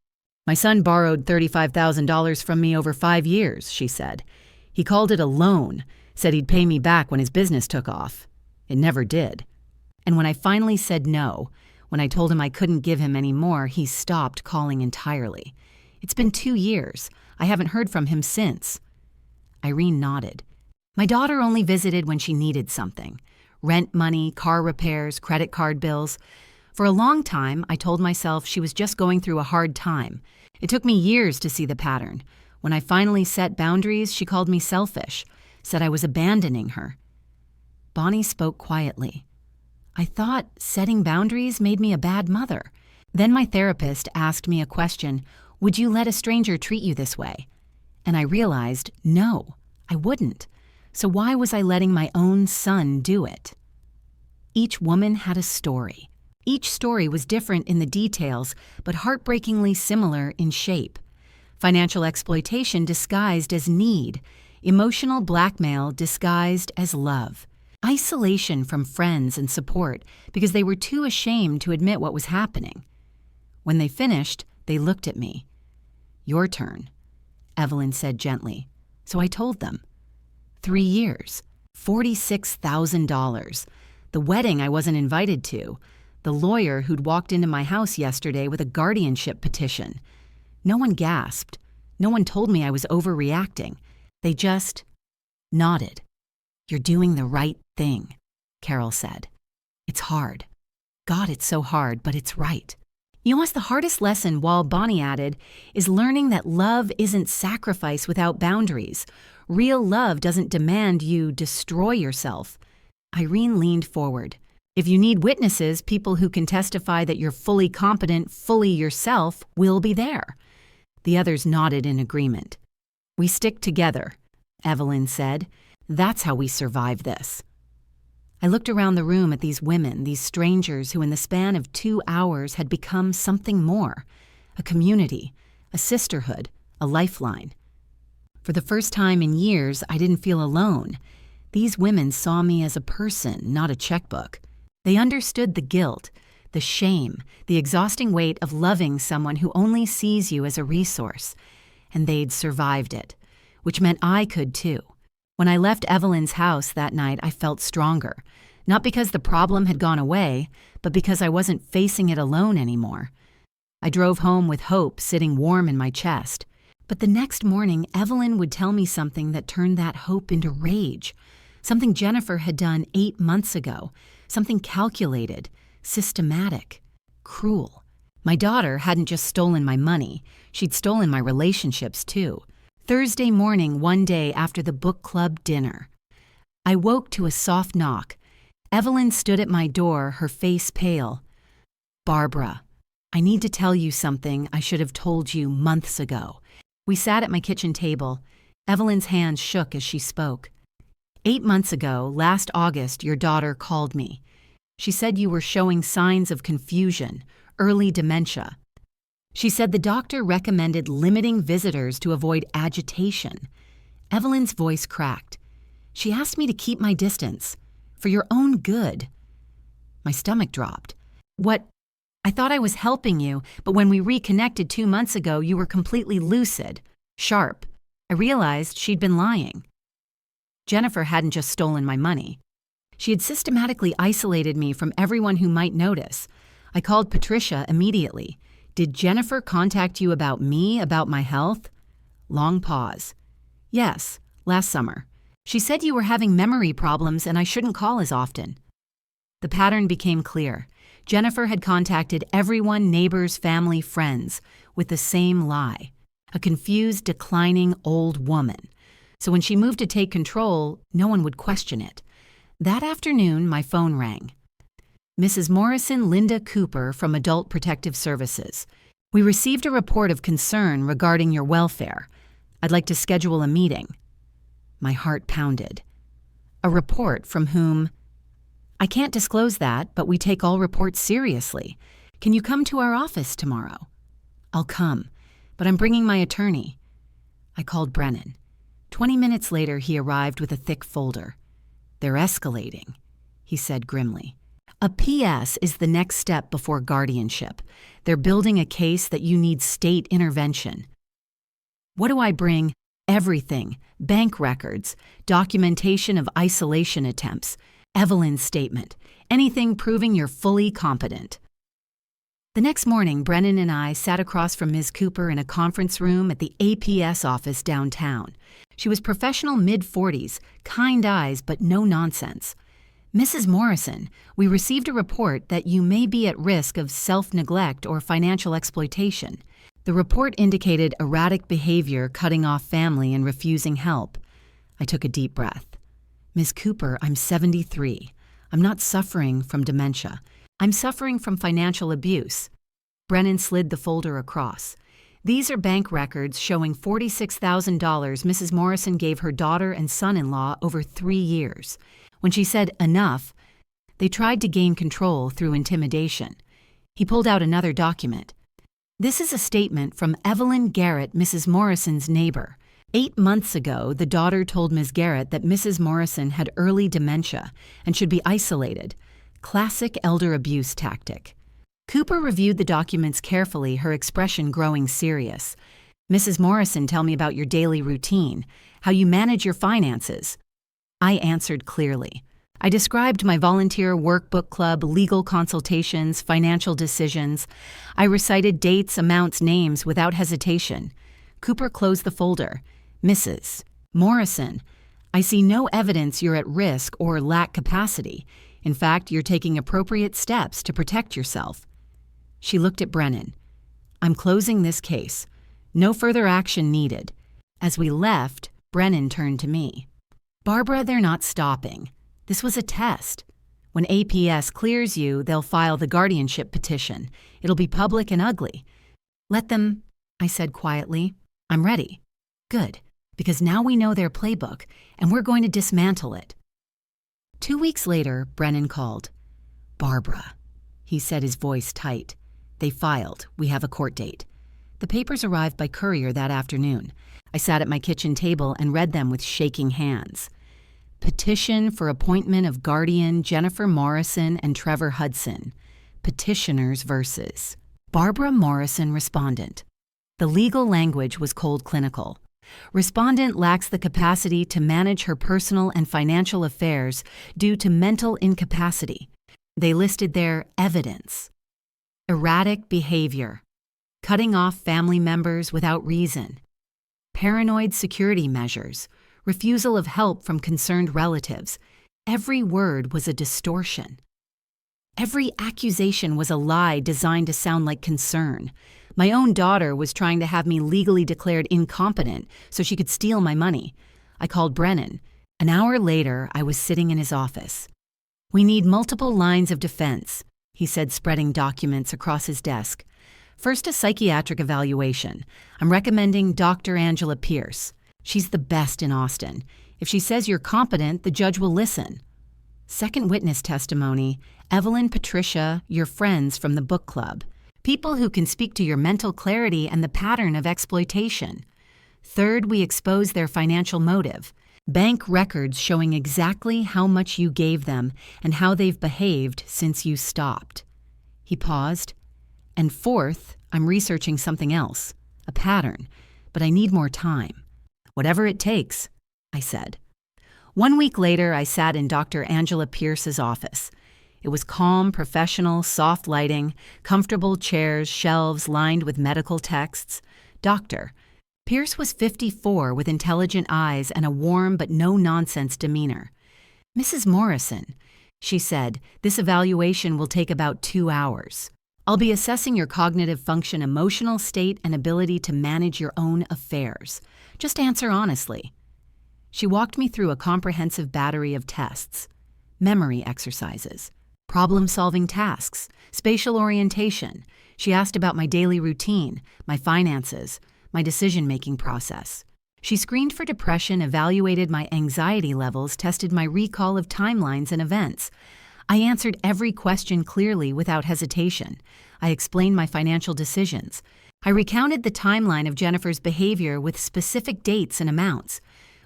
S1: "My son borrowed $35,000 from me over 5 years, she said. He called it a loan, said he'd pay me back when his business took off. It never did. And when I finally said no, when I told him I couldn't give him any more, he stopped calling entirely. It's been 2 years. I haven't heard from him since." Irene nodded. "My daughter only visited when she needed something. Rent money, car repairs, credit card bills. For a long time, I told myself she was just going through a hard time. It took me years to see the pattern. When I finally set boundaries, she called me selfish, said I was abandoning her. Bonnie spoke quietly. I thought setting boundaries made me a bad mother. Then my therapist asked me a question, would you let a stranger treat you this way? And I realized, no, I wouldn't. So why was I letting my own son do it? Each woman had a story. Each story was different in the details, but heartbreakingly similar in shape. Financial exploitation disguised as need, emotional blackmail disguised as love, isolation from friends and support because they were too ashamed to admit what was happening. When they finished, they looked at me. Your turn, Evelyn said gently. So I told them. 3 years, $46,000, the wedding I wasn't invited to, the lawyer who'd walked into my house yesterday with a guardianship petition. No one gasped. No one told me I was overreacting. They just nodded. You're doing the right thing, Carol said. It's hard. God, it's so hard, but it's right. You know what's the hardest lesson, while Bonnie added, is learning that love isn't sacrifice without boundaries. Real love doesn't demand you destroy yourself. Irene leaned forward. If you need witnesses, people who can testify that you're fully competent, fully yourself, will be there. The others nodded in agreement. We stick together, Evelyn said. That's how we survive this. I looked around the room at these women, these strangers who in the span of 2 hours had become something more, a community, a sisterhood, a lifeline. For the first time in years, I didn't feel alone. These women saw me as a person, not a checkbook. They understood the guilt, the shame, the exhausting weight of loving someone who only sees you as a resource. And they'd survived it, which meant I could too. When I left Evelyn's house that night, I felt stronger. Not because the problem had gone away, but because I wasn't facing it alone anymore. I drove home with hope sitting warm in my chest. But the next morning, Evelyn would tell me something that turned that hope into rage. Something Jennifer had done 8 months ago. Something calculated, systematic, cruel. My daughter hadn't just stolen my money. She'd stolen my relationships too. Thursday morning, one day after the book club dinner. I woke to a soft knock. Evelyn stood at my door, her face pale. Barbara, I need to tell you something I should have told you months ago. We sat at my kitchen table. Evelyn's hands shook as she spoke. 8 months ago, last August, your daughter called me. She said you were showing signs of confusion, early dementia. She said the doctor recommended limiting visitors to avoid agitation. Evelyn's voice cracked. She asked me to keep my distance, for your own good. My stomach dropped. What? I thought I was helping you, but when we reconnected 2 months ago, you were completely lucid, sharp. I realized she'd been lying. Jennifer hadn't just stolen my money. She had systematically isolated me from everyone who might notice. I called Patricia immediately. Did Jennifer contact you about me, about my health? Long pause. Yes, last summer. She said you were having memory problems and I shouldn't call as often. The pattern became clear. Jennifer had contacted everyone, neighbors, family, friends, with the same lie. A confused, declining old woman. So when she moved to take control, no one would question it. That afternoon, my phone rang. Mrs. Morrison Linda Cooper from Adult Protective Services. We received a report of concern regarding your welfare. I'd like to schedule a meeting. My heart pounded. A report from whom? I can't disclose that, but we take all reports seriously. Can you come to our office tomorrow? I'll come, but I'm bringing my attorney. I called Brennan. 20 minutes later, he arrived with a thick folder. They're escalating, he said grimly. A PS is the next step before guardianship. They're building a case that you need state intervention. What do I bring? Everything. Bank records, documentation of isolation attempts, Evelyn's statement, anything proving you're fully competent. The next morning, Brennan and I sat across from Ms. Cooper in a conference room at the APS office downtown. She was professional mid-40s, kind eyes, but no nonsense. Mrs. Morrison, we received a report that you may be at risk of self-neglect or financial exploitation. The report indicated erratic behavior, cutting off family and refusing help. I took a deep breath. Ms. Cooper, I'm 73. I'm not suffering from dementia. I'm suffering from financial abuse. Brennan slid the folder across. These are bank records showing $46,000 Mrs. Morrison gave her daughter and son-in-law over 3 years. When she said enough, they tried to gain control through intimidation. He pulled out another document. This is a statement from Evelyn Garrett, Mrs. Morrison's neighbor. 8 months ago, the daughter told Ms. Garrett that Mrs. Morrison had early dementia and should be isolated. Classic elder abuse tactic. Cooper reviewed the documents carefully, her expression growing serious. Mrs. Morrison, tell me about your daily routine, how you manage your finances. I answered clearly. I described my volunteer workbook club, legal consultations, financial decisions. I recited dates, amounts, names without hesitation. Cooper closed the folder. Mrs. Morrison, I see no evidence you're at risk or lack capacity. In fact, you're taking appropriate steps to protect yourself. She looked at Brennan. I'm closing this case. No further action needed. As we left, Brennan turned to me. Barbara, they're not stopping. This was a test. When APS clears you, they'll file the guardianship petition. It'll be public and ugly. Let them, I said quietly. I'm ready. Good, because now we know their playbook, and we're going to dismantle it. 2 weeks later, Brennan called. Barbara, he said, his voice tight. They filed. We have a court date. The papers arrived by courier that afternoon. I sat at my kitchen table and read them with shaking hands. Petition for appointment of guardian Jennifer Morrison and Trevor Hudson. Petitioners versus Barbara Morrison, respondent. The legal language was cold clinical. Respondent lacks the capacity to manage her personal and financial affairs due to mental incapacity. They listed their evidence. Erratic behavior. Cutting off family members without reason. Paranoid security measures. Refusal of help from concerned relatives. Every word was a distortion. Every accusation was a lie designed to sound like concern. My own daughter was trying to have me legally declared incompetent so she could steal my money. I called Brennan. An hour later, I was sitting in his office. We need multiple lines of defense, he said, spreading documents across his desk. First, a psychiatric evaluation. I'm recommending Dr. Angela Pierce. She's the best in Austin. If she says you're competent, the judge will listen. Second, witness testimony. Evelyn, Patricia, your friends from the book club. People who can speak to your mental clarity and the pattern of exploitation. Third, we expose their financial motive. Bank records showing exactly how much you gave them and how they've behaved since you stopped. He paused. And fourth, I'm researching something else, a pattern, but I need more time. Whatever it takes, I said. 1 week later, I sat in Dr. Angela Pierce's office. It was calm, professional, soft lighting, comfortable chairs, shelves lined with medical texts. Doctor. Pierce was 54 with intelligent eyes and a warm but no-nonsense demeanor. Mrs. Morrison, she said, this evaluation will take about 2 hours. I'll be assessing your cognitive function, emotional state, and ability to manage your own affairs. Just answer honestly. She walked me through a comprehensive battery of tests. Memory exercises, problem-solving tasks, spatial orientation. She asked about my daily routine, my finances, my decision-making process. She screened for depression, evaluated my anxiety levels, tested my recall of timelines and events. I answered every question clearly without hesitation. I explained my financial decisions. I recounted the timeline of Jennifer's behavior with specific dates and amounts.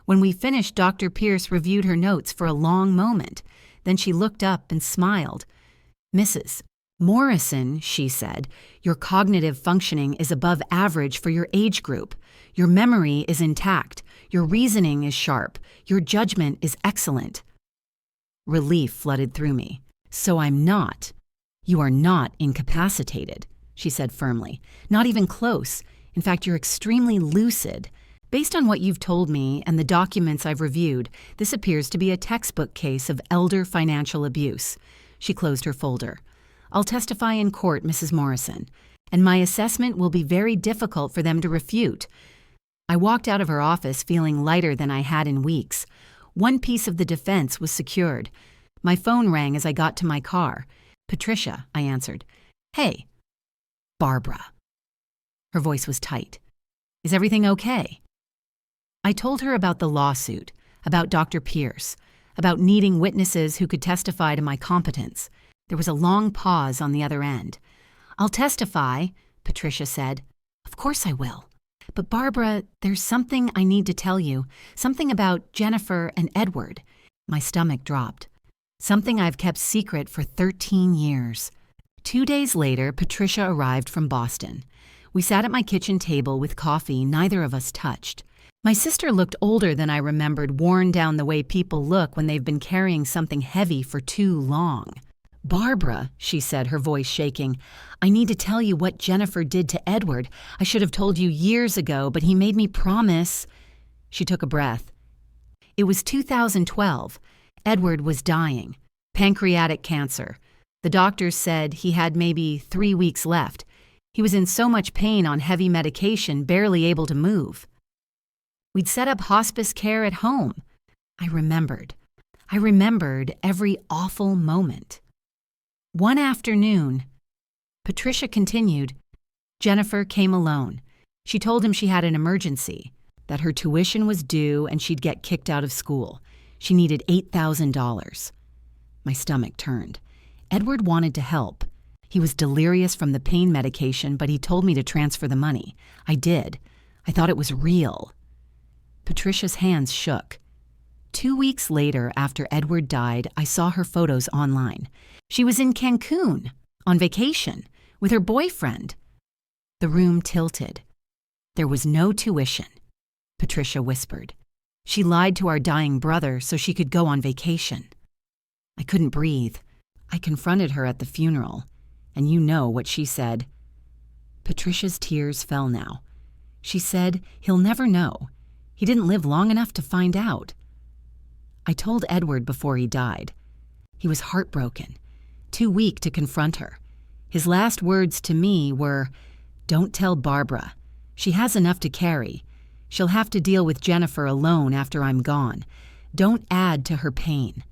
S1: When we finished, Dr. Pierce reviewed her notes for a long moment. Then she looked up and smiled. Mrs. Morrison, she said, your cognitive functioning is above average for your age group. Your memory is intact. Your reasoning is sharp. Your judgment is excellent. Relief flooded through me. So I'm not. You are not incapacitated, she said firmly. Not even close. In fact, you're extremely lucid. Based on what you've told me and the documents I've reviewed, this appears to be a textbook case of elder financial abuse. She closed her folder. I'll testify in court, Mrs. Morrison. and my assessment will be very difficult for them to refute. I walked out of her office feeling lighter than I had in weeks. One piece of the defense was secured. My phone rang as I got to my car. "Patricia," I answered. "Hey." "Barbara." Her voice was tight. "Is everything okay?" I told her about the lawsuit, about Dr. Pierce, about needing witnesses who could testify to my competence. There was a long pause on the other end. "I'll testify," Patricia said. "Of course I will. But Barbara, there's something I need to tell you, something about Jennifer and Edward." My stomach dropped. "Something I've kept secret for 13 years. 2 days later, Patricia arrived from Boston. We sat at my kitchen table with coffee neither of us touched. My sister looked older than I remembered, worn down the way people look when they've been carrying something heavy for too long. "Barbara," she said, her voice shaking, "I need to tell you what Jennifer did to Edward. I should have told you years ago, but he made me promise." She took a breath. "It was 2012. Edward was dying. Pancreatic cancer. The doctors said he had maybe 3 weeks left. He was in so much pain on heavy medication, barely able to move. We'd set up hospice care at home." I remembered every awful moment. "One afternoon," Patricia continued, "Jennifer came alone. She told him she had an emergency, that her tuition was due and she'd get kicked out of school. She needed $8,000. My stomach turned. Edward wanted to help. He was delirious from the pain medication, but he told me to transfer the money. I did. I thought it was real." Patricia's hands shook. 2 weeks later, after Edward died, I saw her photos online. She was in Cancun, on vacation, with her boyfriend. The room tilted. "There was no tuition," Patricia whispered. "She lied to our dying brother so she could go on vacation." I couldn't breathe. I confronted her at the funeral, and you know what she said. Patricia's tears fell now. She said, "He'll never know. He didn't live long enough to find out." I told Edward before he died. He was heartbroken, too weak to confront her. His last words to me were, "Don't tell Barbara. She has enough to carry. She'll have to deal with Jennifer alone after I'm gone. Don't add to her pain."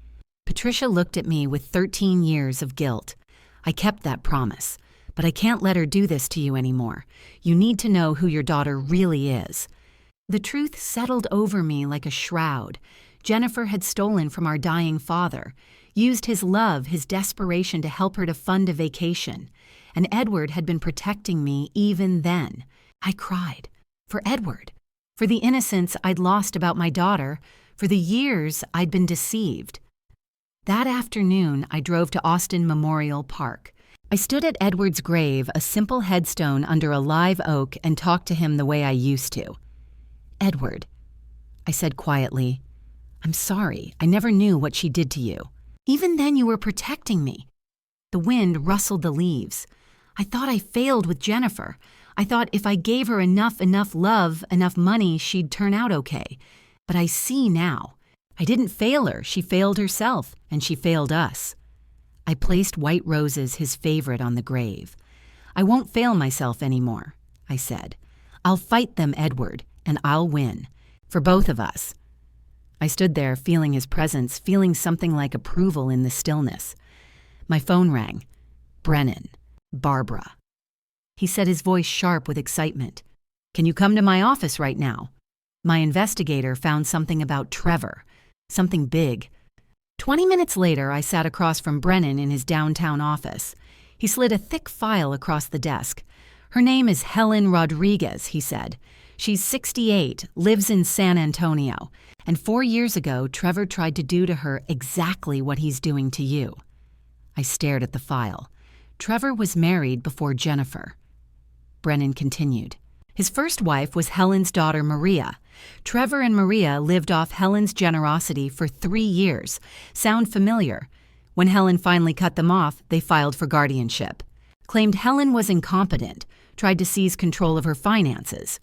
S1: Patricia looked at me with 13 years of guilt. "I kept that promise, but I can't let her do this to you anymore. You need to know who your daughter really is." The truth settled over me like a shroud. Jennifer had stolen from our dying father, used his love, his desperation to help her to fund a vacation, and Edward had been protecting me even then. I cried. For Edward. For the innocence I'd lost about my daughter. For the years I'd been deceived. That afternoon, I drove to Austin Memorial Park. I stood at Edward's grave, a simple headstone under a live oak, and talked to him the way I used to. "Edward," I said quietly, "I'm sorry. I never knew what she did to you. Even then you were protecting me." The wind rustled the leaves. I thought I failed with Jennifer. I thought if I gave her enough love, enough money, she'd turn out okay. But I see now. I didn't fail her. She failed herself, and she failed us. I placed white roses, his favorite, on the grave. "I won't fail myself anymore," I said. "I'll fight them, Edward, and I'll win. For both of us." I stood there, feeling his presence, feeling something like approval in the stillness. My phone rang. "Brennan. Barbara." He said, his voice sharp with excitement. "Can you come to my office right now?" My investigator found something about Trevor. Something big. 20 minutes later, I sat across from Brennan in his downtown office. He slid a thick file across the desk. "Her name is Helen Rodriguez," he said. "She's 68, lives in San Antonio, and 4 years ago, Trevor tried to do to her exactly what he's doing to you." I stared at the file. Trevor was married before Jennifer. Brennan continued. His first wife was Helen's daughter, Maria. Trevor and Maria lived off Helen's generosity for 3 years. Sound familiar? When Helen finally cut them off, they filed for guardianship. Claimed Helen was incompetent, tried to seize control of her finances.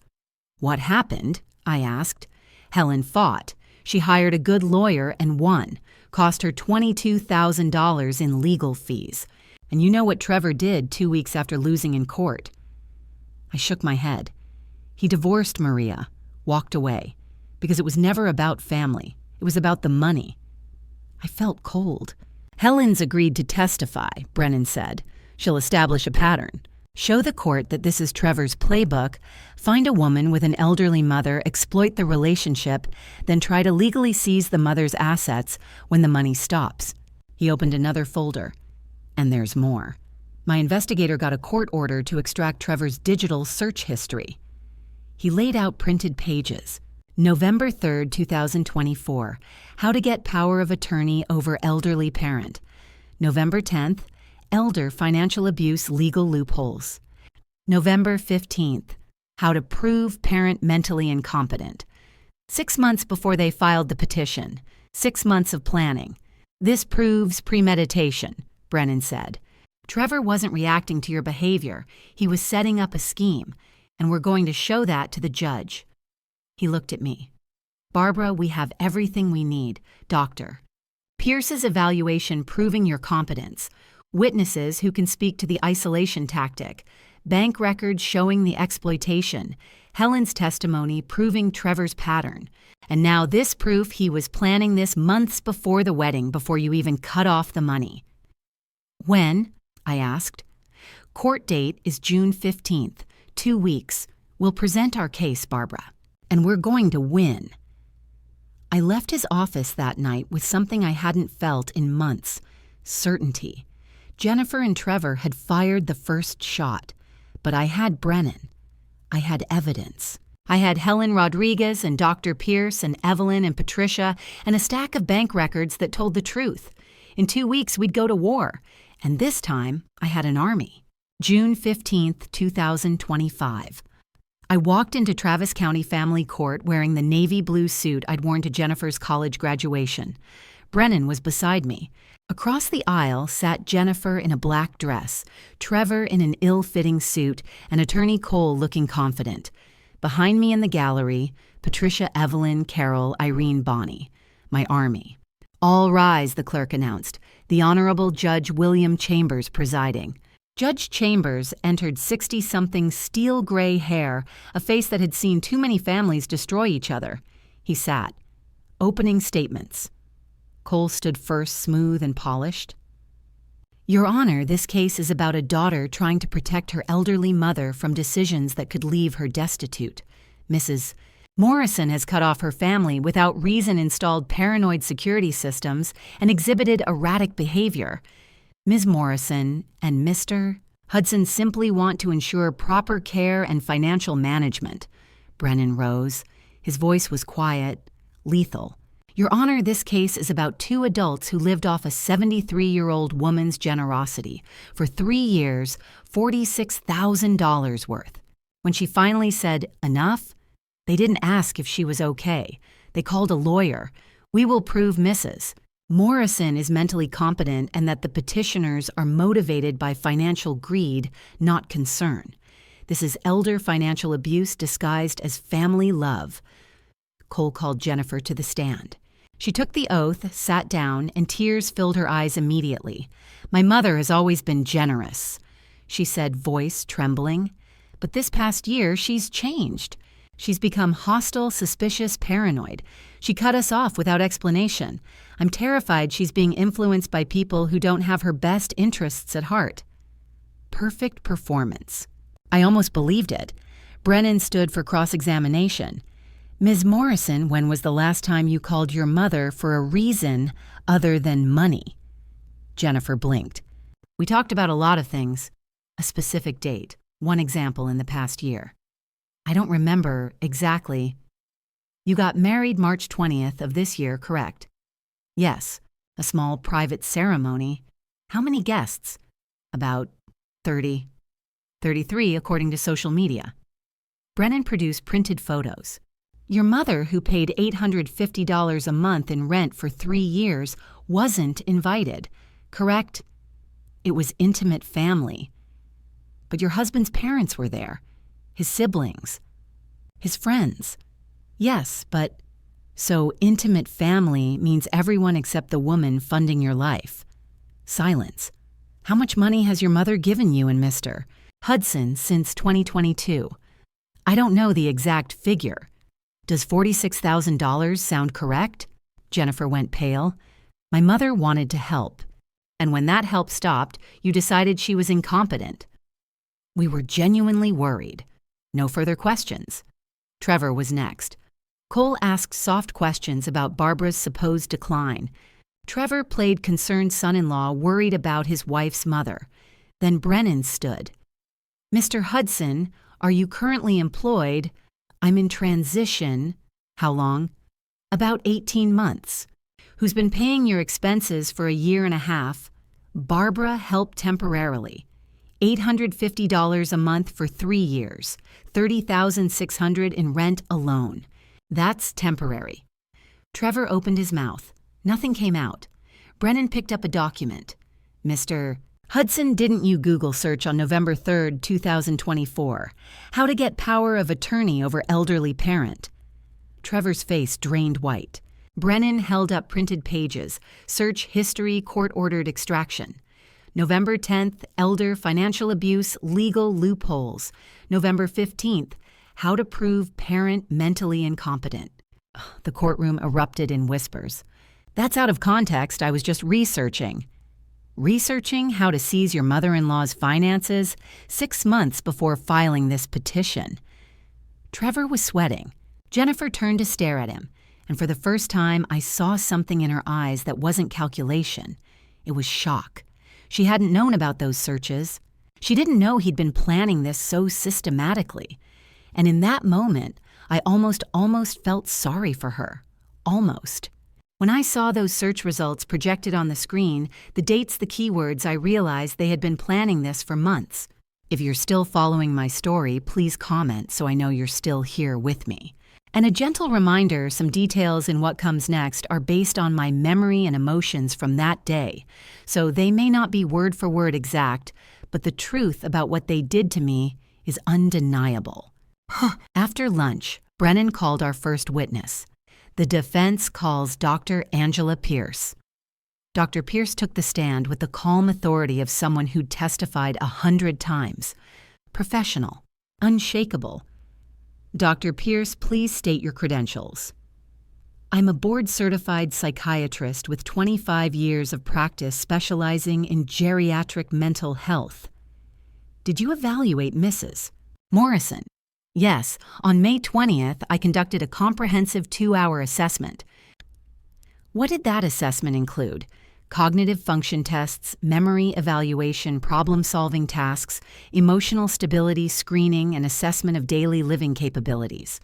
S1: "What happened?" I asked. Helen fought. She hired a good lawyer and won. Cost her $22,000 in legal fees. And you know what Trevor did 2 weeks after losing in court? I shook my head. He divorced Maria, walked away, because it was never about family. It was about the money. I felt cold. Helen's agreed to testify, Brennan said. She'll establish a pattern. Show the court that this is Trevor's playbook, find a woman with an elderly mother, exploit the relationship, then try to legally seize the mother's assets when the money stops. He opened another folder. And there's more. My investigator got a court order to extract Trevor's digital search history. He laid out printed pages. November 3rd, 2024, how to get power of attorney over elderly parent. November 10th, elder financial abuse legal loopholes. November 15th, how to prove parent mentally incompetent. 6 months before they filed the petition. 6 months of planning. This proves premeditation, Brennan said. Trevor wasn't reacting to your behavior. He was setting up a scheme, and we're going to show that to the judge. He looked at me. Barbara, we have everything we need. Doctor. Pierce's evaluation proving your competence. Witnesses who can speak to the isolation tactic. Bank records showing the exploitation. Helen's testimony proving Trevor's pattern. And now this proof he was planning this months before the wedding, before you even cut off the money. When? I asked. Court date is June 15th, 2 weeks. We'll present our case, Barbara, and we're going to win. I left his office that night with something I hadn't felt in months, certainty. Jennifer and Trevor had fired the first shot, but I had Brennan. I had evidence. I had Helen Rodriguez and Dr. Pierce and Evelyn and Patricia and a stack of bank records that told the truth. In 2 weeks, we'd go to war. And this time, I had an army. June 15th, 2025. I walked into Travis County Family Court wearing the navy blue suit I'd worn to Jennifer's college graduation. Brennan was beside me. Across the aisle sat Jennifer in a black dress, Trevor in an ill-fitting suit, and Attorney Cole looking confident. Behind me in the gallery, Patricia, Evelyn, Carol, Irene, Bonnie. My army. All rise, the clerk announced. The Honorable Judge William Chambers presiding. Judge Chambers entered 60-something steel-gray hair, a face that had seen too many families destroy each other. He sat. Opening statements. Cole stood first, smooth and polished. Your Honor, this case is about a daughter trying to protect her elderly mother from decisions that could leave her destitute. Mrs. Morrison has cut off her family without reason-installed paranoid security systems and exhibited erratic behavior. Ms. Morrison and Mr. Hudson simply want to ensure proper care and financial management. Brennan rose. His voice was quiet, lethal. Your Honor, this case is about 2 adults who lived off a 73-year-old woman's generosity for 3 years, $46,000 worth. When she finally said, enough, they didn't ask if she was okay. They called a lawyer. We will prove Mrs. Morrison is mentally competent and that the petitioners are motivated by financial greed, not concern. This is elder financial abuse disguised as family love. Cole called Jennifer to the stand. She took the oath, sat down, and tears filled her eyes immediately. My mother has always been generous, she said, voice trembling. But this past year, she's changed. She's become hostile, suspicious, paranoid. She cut us off without explanation. I'm terrified she's being influenced by people who don't have her best interests at heart. Perfect performance. I almost believed it. Brennan stood for cross-examination. Ms. Morrison, when was the last time you called your mother for a reason other than money? Jennifer blinked. We talked about a lot of things. A specific date, one example in the past year. I don't remember exactly. You got married March 20th of this year, correct? Yes, a small private ceremony. How many guests? About 30. 33 according to social media. Brennan produced printed photos. Your mother, who paid $850 a month in rent for 3 years, wasn't invited, correct? It was intimate family. But your husband's parents were there. His siblings, his friends. Yes, but so intimate family means everyone except the woman funding your life. Silence. How much money has your mother given you and Mr.? Hudson since 2022. I don't know the exact figure. Does $46,000 sound correct? Jennifer went pale. My mother wanted to help. And when that help stopped, you decided she was incompetent. We were genuinely worried. No further questions. Trevor was next. Cole asked soft questions about Barbara's supposed decline. Trevor played concerned son-in-law worried about his wife's mother. Then Brennan stood. Mr. Hudson, are you currently employed? I'm in transition. How long? About 18 months. Who's been paying your expenses for a year and a half? Barbara helped temporarily. $850 a month for 3 years, $30,600 in rent alone. That's temporary. Trevor opened his mouth. Nothing came out. Brennan picked up a document. Mr. Hudson, didn't you Google search on November 3rd, 2024, how to get power of attorney over elderly parent? Trevor's face drained white. Brennan held up printed pages. Search history, court-ordered extraction. November 10th, elder financial abuse, legal loopholes. November 15th, how to prove parent mentally incompetent. The courtroom erupted in whispers. That's out of context. I was just researching. Researching how to seize your mother-in-law's finances 6 months before filing this petition. Trevor was sweating. Jennifer turned to stare at him, and for the first time I saw something in her eyes that wasn't calculation. It was shock. She hadn't known about those searches. She didn't know he'd been planning this so systematically. And in that moment, I almost felt sorry for her. Almost. When I saw those search results projected on the screen, the dates, the keywords, I realized they had been planning this for months. If you're still following my story, please comment so I know you're still here with me. And a gentle reminder, some details in what comes next are based on my memory and emotions from that day, so they may not be word for word exact, but the truth about what they did to me is undeniable. After lunch, Brennan called our first witness. The defense calls Dr. Angela Pierce. Dr. Pierce took the stand with the calm authority of someone who'd testified 100 times. Professional, unshakable. Dr. Pierce, please state your credentials. I'm a board-certified psychiatrist with 25 years of practice specializing in geriatric mental health. Did you evaluate Mrs. Morrison? Yes, on May 20th, I conducted a comprehensive 2-hour assessment. What did that assessment include? Cognitive function tests, memory evaluation, problem-solving tasks, emotional stability screening, and assessment of daily living capabilities.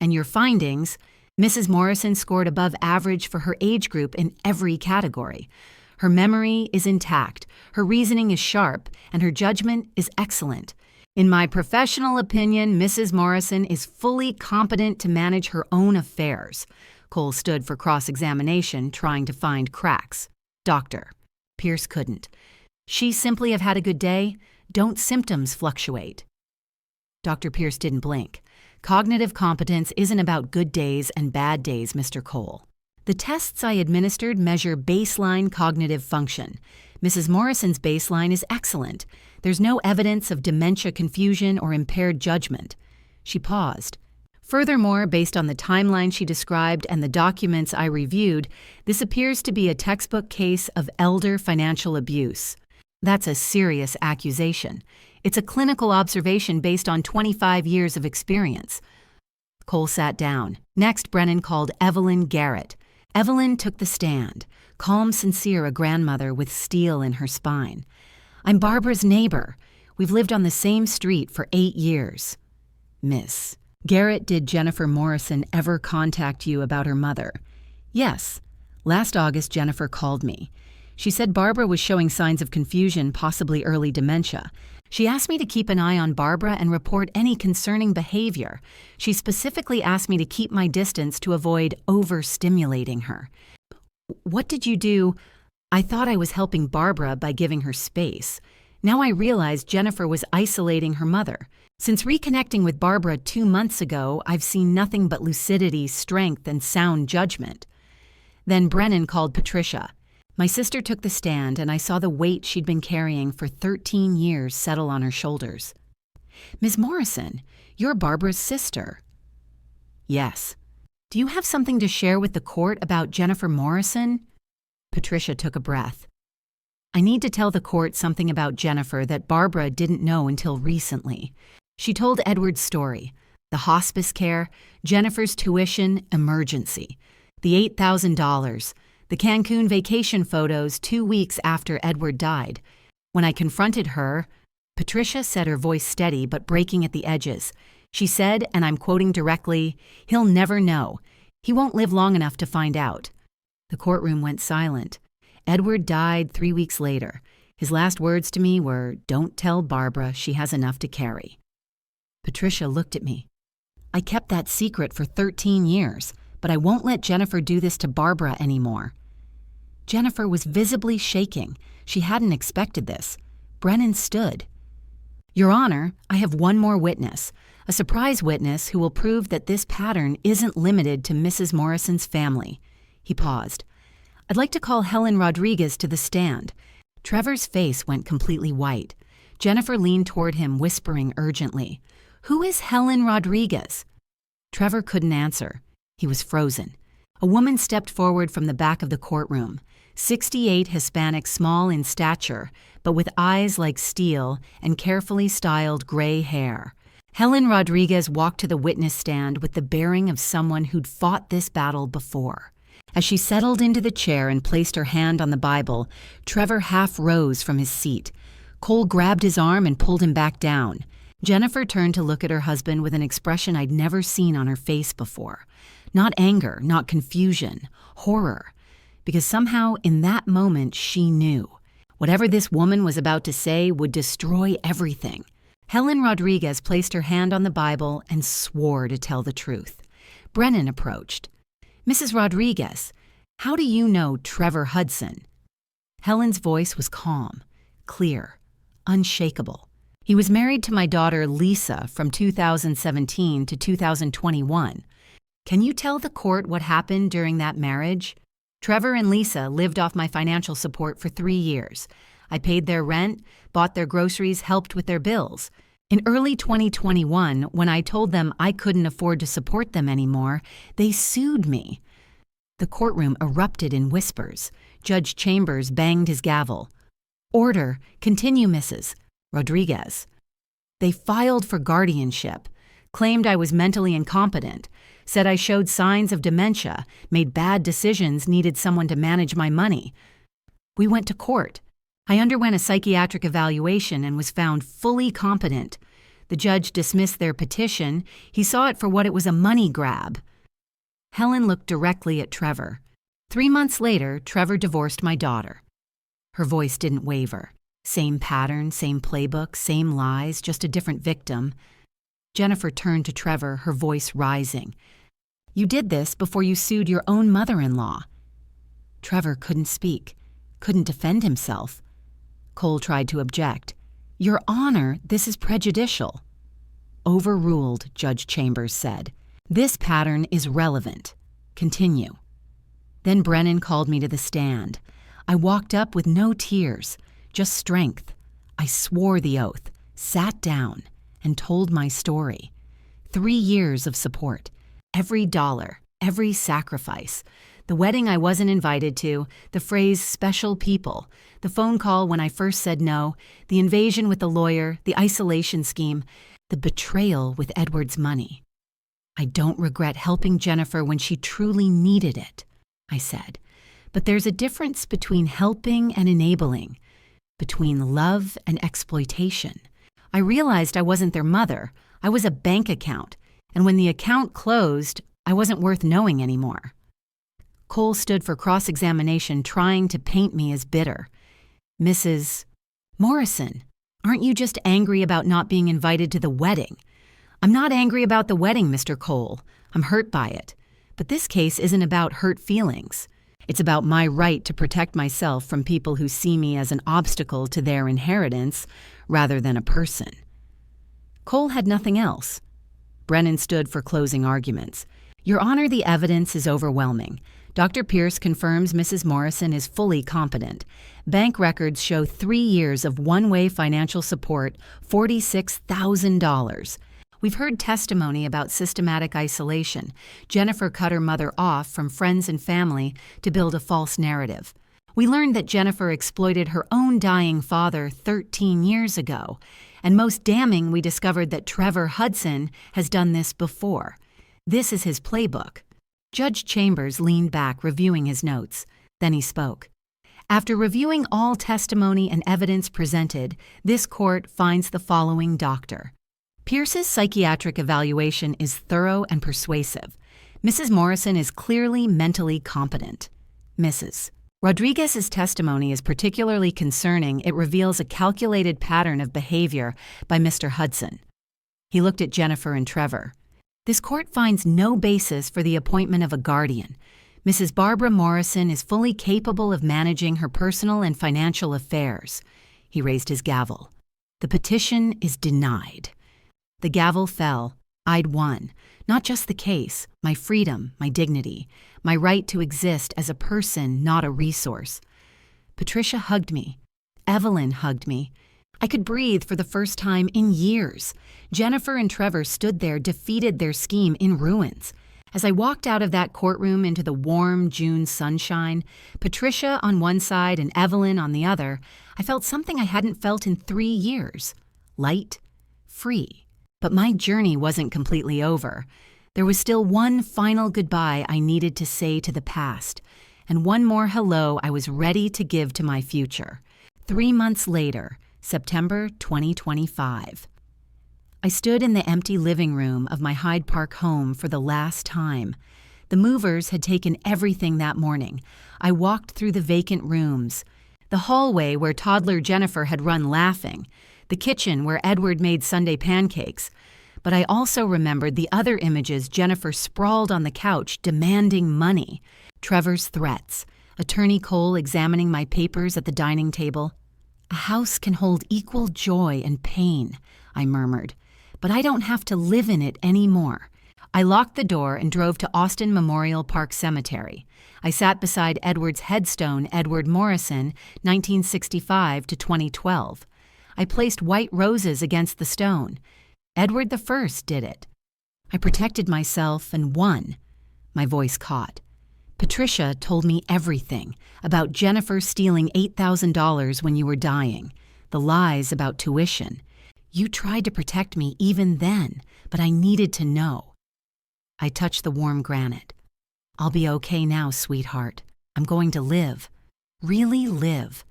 S1: And your findings, Mrs. Morrison scored above average for her age group in every category. Her memory is intact, her reasoning is sharp, and her judgment is excellent. In my professional opinion, Mrs. Morrison is fully competent to manage her own affairs. Cole stood for cross-examination, trying to find cracks. Doctor. Pierce couldn't. She simply have had a good day. Don't symptoms fluctuate? Dr. Pierce didn't blink. Cognitive competence isn't about good days and bad days, Mr. Cole. The tests I administered measure baseline cognitive function. Mrs. Morrison's baseline is excellent. There's no evidence of dementia, confusion, or impaired judgment. She paused. Furthermore, based on the timeline she described and the documents I reviewed, this appears to be a textbook case of elder financial abuse. That's a serious accusation. It's a clinical observation based on 25 years of experience. Cole sat down. Next, Brennan called Evelyn Garrett. Evelyn took the stand, calm, sincere, a grandmother with steel in her spine. I'm Barbara's neighbor. We've lived on the same street for 8 years. Miss Garrett, did Jennifer Morrison ever contact you about her mother? Yes. Last August, Jennifer called me. She said Barbara was showing signs of confusion, possibly early dementia. She asked me to keep an eye on Barbara and report any concerning behavior. She specifically asked me to keep my distance to avoid overstimulating her. What did you do? I thought I was helping Barbara by giving her space. Now I realize Jennifer was isolating her mother. Since reconnecting with Barbara 2 months ago, I've seen nothing but lucidity, strength, and sound judgment. Then Brennan called Patricia. My sister took the stand, and I saw the weight she'd been carrying for 13 years settle on her shoulders. Ms. Morrison, you're Barbara's sister. Yes. Do you have something to share with the court about Jennifer Morrison? Patricia took a breath. I need to tell the court something about Jennifer that Barbara didn't know until recently. She told Edward's story, the hospice care, Jennifer's tuition emergency, the $8,000, the Cancun vacation photos 2 weeks after Edward died. When I confronted her, Patricia said, her voice steady but breaking at the edges. She said, and I'm quoting directly, "He'll never know. He won't live long enough to find out." The courtroom went silent. Edward died 3 weeks later. His last words to me were, "Don't tell Barbara she has enough to carry." Patricia looked at me. I kept that secret for 13 years, but I won't let Jennifer do this to Barbara anymore. Jennifer was visibly shaking. She hadn't expected this. Brennan stood. Your Honor, I have one more witness, a surprise witness who will prove that this pattern isn't limited to Mrs. Morrison's family. He paused. I'd like to call Helen Rodriguez to the stand. Trevor's face went completely white. Jennifer leaned toward him, whispering urgently, Who is Helen Rodriguez? Trevor couldn't answer. He was frozen. A woman stepped forward from the back of the courtroom, 68, Hispanic, small in stature, but with eyes like steel and carefully styled gray hair. Helen Rodriguez walked to the witness stand with the bearing of someone who'd fought this battle before. As she settled into the chair and placed her hand on the Bible, Trevor half rose from his seat. Cole grabbed his arm and pulled him back down. Jennifer turned to look at her husband with an expression I'd never seen on her face before. Not anger, not confusion, horror. Because somehow in that moment she knew. Whatever this woman was about to say would destroy everything. Helen Rodriguez placed her hand on the Bible and swore to tell the truth. Brennan approached. Mrs. Rodriguez, how do you know Trevor Hudson? Helen's voice was calm, clear, unshakable. He was married to my daughter Lisa from 2017 to 2021. Can you tell the court what happened during that marriage? Trevor and Lisa lived off my financial support for 3 years. I paid their rent, bought their groceries, helped with their bills. In early 2021, when I told them I couldn't afford to support them anymore, they sued me. The courtroom erupted in whispers. Judge Chambers banged his gavel. Order, continue, Mrs. Rodriguez. They filed for guardianship, claimed I was mentally incompetent, said I showed signs of dementia, made bad decisions, needed someone to manage my money. We went to court. I underwent a psychiatric evaluation and was found fully competent. The judge dismissed their petition. He saw it for what it was, a money grab. Helen looked directly at Trevor. 3 months later, Trevor divorced my daughter. Her voice didn't waver. Same pattern, same playbook, same lies, just a different victim. Jennifer turned to Trevor, her voice rising. You did this before you sued your own mother-in-law. Trevor couldn't speak, couldn't defend himself. Cole tried to object. Your Honor, this is prejudicial. Overruled, Judge Chambers said. This pattern is relevant. Continue. Then Brennan called me to the stand. I walked up with no tears, just strength. I swore the oath, sat down, and told my story. 3 years of support. Every dollar, every sacrifice. The wedding I wasn't invited to, the phrase special people, the phone call when I first said no, the invasion with the lawyer, the isolation scheme, the betrayal with Edward's money. I don't regret helping Jennifer when she truly needed it, I said. But there's a difference between helping and enabling, between love and exploitation. I realized I wasn't their mother. I was a bank account, and when the account closed, I wasn't worth knowing anymore. Cole stood for cross-examination, trying to paint me as bitter. Mrs. Morrison, aren't you just angry about not being invited to the wedding? I'm not angry about the wedding, Mr. Cole. I'm hurt by it. But this case isn't about hurt feelings. It's about my right to protect myself from people who see me as an obstacle to their inheritance rather than a person. Cole had nothing else. Brennan stood for closing arguments. Your Honor, the evidence is overwhelming. Dr. Pierce confirms Mrs. Morrison is fully competent. Bank records show 3 years of one-way financial support, $46,000. We've heard testimony about systematic isolation. Jennifer cut her mother off from friends and family to build a false narrative. We learned that Jennifer exploited her own dying father 13 years ago. And most damning, we discovered that Trevor Hudson has done this before. This is his playbook. Judge Chambers leaned back, reviewing his notes. Then he spoke. After reviewing all testimony and evidence presented, this court finds the following doctor. Pierce's psychiatric evaluation is thorough and persuasive. Mrs. Morrison is clearly mentally competent. Mrs. Rodriguez's testimony is particularly concerning. It reveals a calculated pattern of behavior by Mr. Hudson. He looked at Jennifer and Trevor. This court finds no basis for the appointment of a guardian. Mrs. Barbara Morrison is fully capable of managing her personal and financial affairs. He raised his gavel. The petition is denied. The gavel fell. I'd won. Not just the case, my freedom, my dignity, my right to exist as a person, not a resource. Patricia hugged me. Evelyn hugged me. I could breathe for the first time in years. Jennifer and Trevor stood there, defeated their scheme in ruins. As I walked out of that courtroom into the warm June sunshine, Patricia on one side and Evelyn on the other, I felt something I hadn't felt in 3 years. Light, free. But my journey wasn't completely over. There was still one final goodbye I needed to say to the past, and one more hello I was ready to give to my future. 3 months later, September 2025. I stood in the empty living room of my Hyde Park home for the last time. The movers had taken everything that morning. I walked through the vacant rooms, the hallway where toddler Jennifer had run laughing, the kitchen where Edward made Sunday pancakes. But I also remembered the other images Jennifer sprawled on the couch demanding money. Trevor's threats, Attorney Cole examining my papers at the dining table. A house can hold equal joy and pain, I murmured, but I don't have to live in it anymore. I locked the door and drove to Austin Memorial Park Cemetery. I sat beside Edward's headstone, Edward Morrison, 1965 to 2012. I placed white roses against the stone. Edward I did it. I protected myself and won. My voice caught. Patricia told me everything about Jennifer stealing $8,000 when you were dying, the lies about tuition. You tried to protect me even then, but I needed to know. I touched the warm granite. I'll be okay now, sweetheart. I'm going to live. Really live.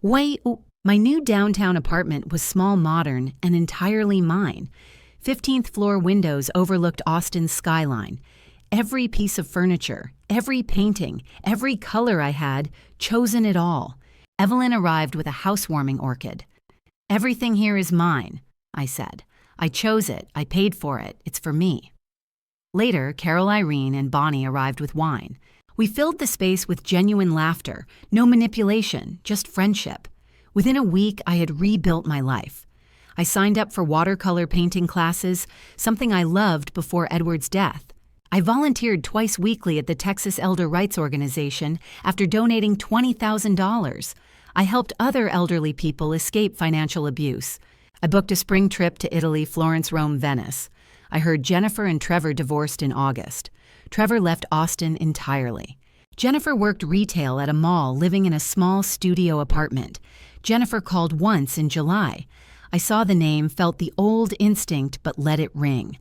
S1: Wait, my new downtown apartment was small, modern, and entirely mine. 15th floor windows overlooked Austin's skyline. Every piece of furniture, every painting, every color I had, chosen it all. Evelyn arrived with a housewarming orchid. Everything here is mine, I said. I chose it. I paid for it. It's for me. Later, Carol, Irene, and Bonnie arrived with wine. We filled the space with genuine laughter, no manipulation, just friendship. Within a week, I had rebuilt my life. I signed up for watercolor painting classes, something I loved before Edward's death. I volunteered twice weekly at the Texas Elder Rights Organization after donating $20,000. I helped other elderly people escape financial abuse. I booked a spring trip to Italy, Florence, Rome, Venice. I heard Jennifer and Trevor divorced in August. Trevor left Austin entirely. Jennifer worked retail at a mall, living in a small studio apartment. Jennifer called once in July. I saw the name, felt the old instinct, but let it ring.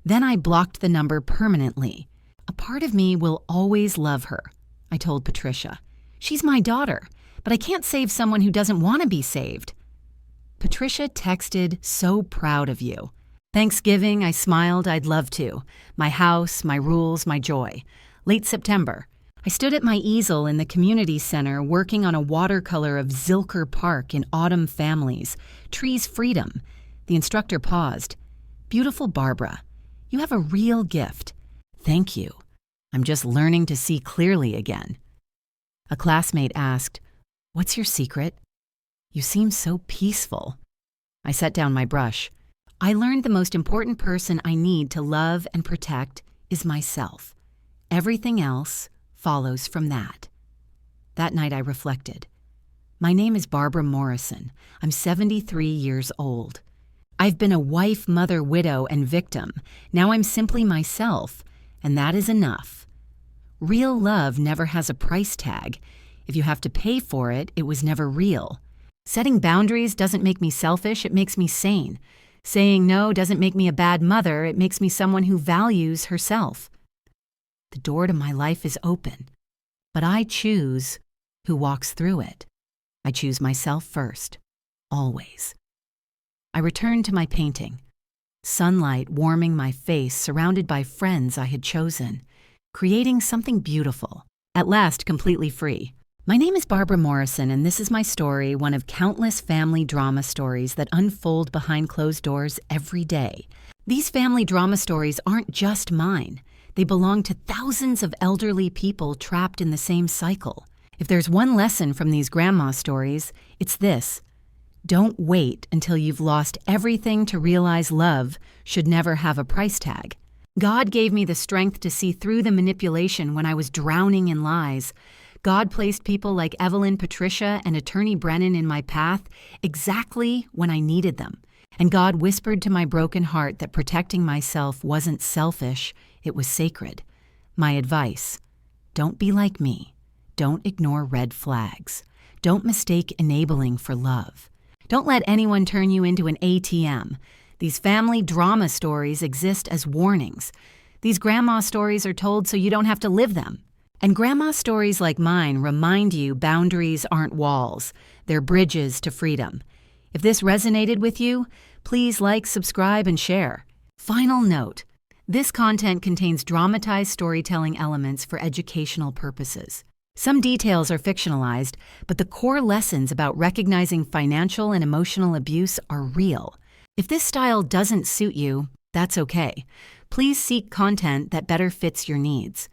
S1: Then I blocked the number permanently. A part of me will always love her, I told Patricia. She's my daughter, but I can't save someone who doesn't want to be saved. Patricia texted, so proud of you. Thanksgiving, I smiled, I'd love to. My house, my rules, my joy. Late September. I stood at my easel in the community center working on a watercolor of Zilker Park in Autumn Families, Trees Freedom. The instructor paused. Beautiful Barbara, you have a real gift. Thank you. I'm just learning to see clearly again. A classmate asked, what's your secret? You seem so peaceful. I set down my brush. I learned the most important person I need to love and protect is myself. Everything else follows from that. That night I reflected. My name is Barbara Morrison. I'm 73 years old. I've been a wife, mother, widow, and victim. Now I'm simply myself, and that is enough. Real love never has a price tag. If you have to pay for it, it was never real. Setting boundaries doesn't make me selfish, it makes me sane. Saying no doesn't make me a bad mother, it makes me someone who values herself. The door to my life is open, but I choose who walks through it. I choose myself first, always. I returned to my painting, sunlight warming my face, surrounded by friends I had chosen, creating something beautiful, at last completely free. My name is Barbara Morrison, and this is my story, one of countless family drama stories that unfold behind closed doors every day. These family drama stories aren't just mine. They belong to thousands of elderly people trapped in the same cycle. If there's one lesson from these grandma stories, it's this. Don't wait until you've lost everything to realize love should never have a price tag. God gave me the strength to see through the manipulation when I was drowning in lies. God placed people like Evelyn, Patricia, and Attorney Brennan in my path exactly when I needed them. And God whispered to my broken heart that protecting myself wasn't selfish, it was sacred. My advice: don't be like me. Don't ignore red flags. Don't mistake enabling for love. Don't let anyone turn you into an ATM. These family drama stories exist as warnings. These grandma stories are told so you don't have to live them. And grandma stories like mine remind you boundaries aren't walls. They're bridges to freedom. If this resonated with you, please like, subscribe, and share. Final note: this content contains dramatized storytelling elements for educational purposes. Some details are fictionalized, but the core lessons about recognizing financial and emotional abuse are real. If this style doesn't suit you, that's okay. Please seek content that better fits your needs.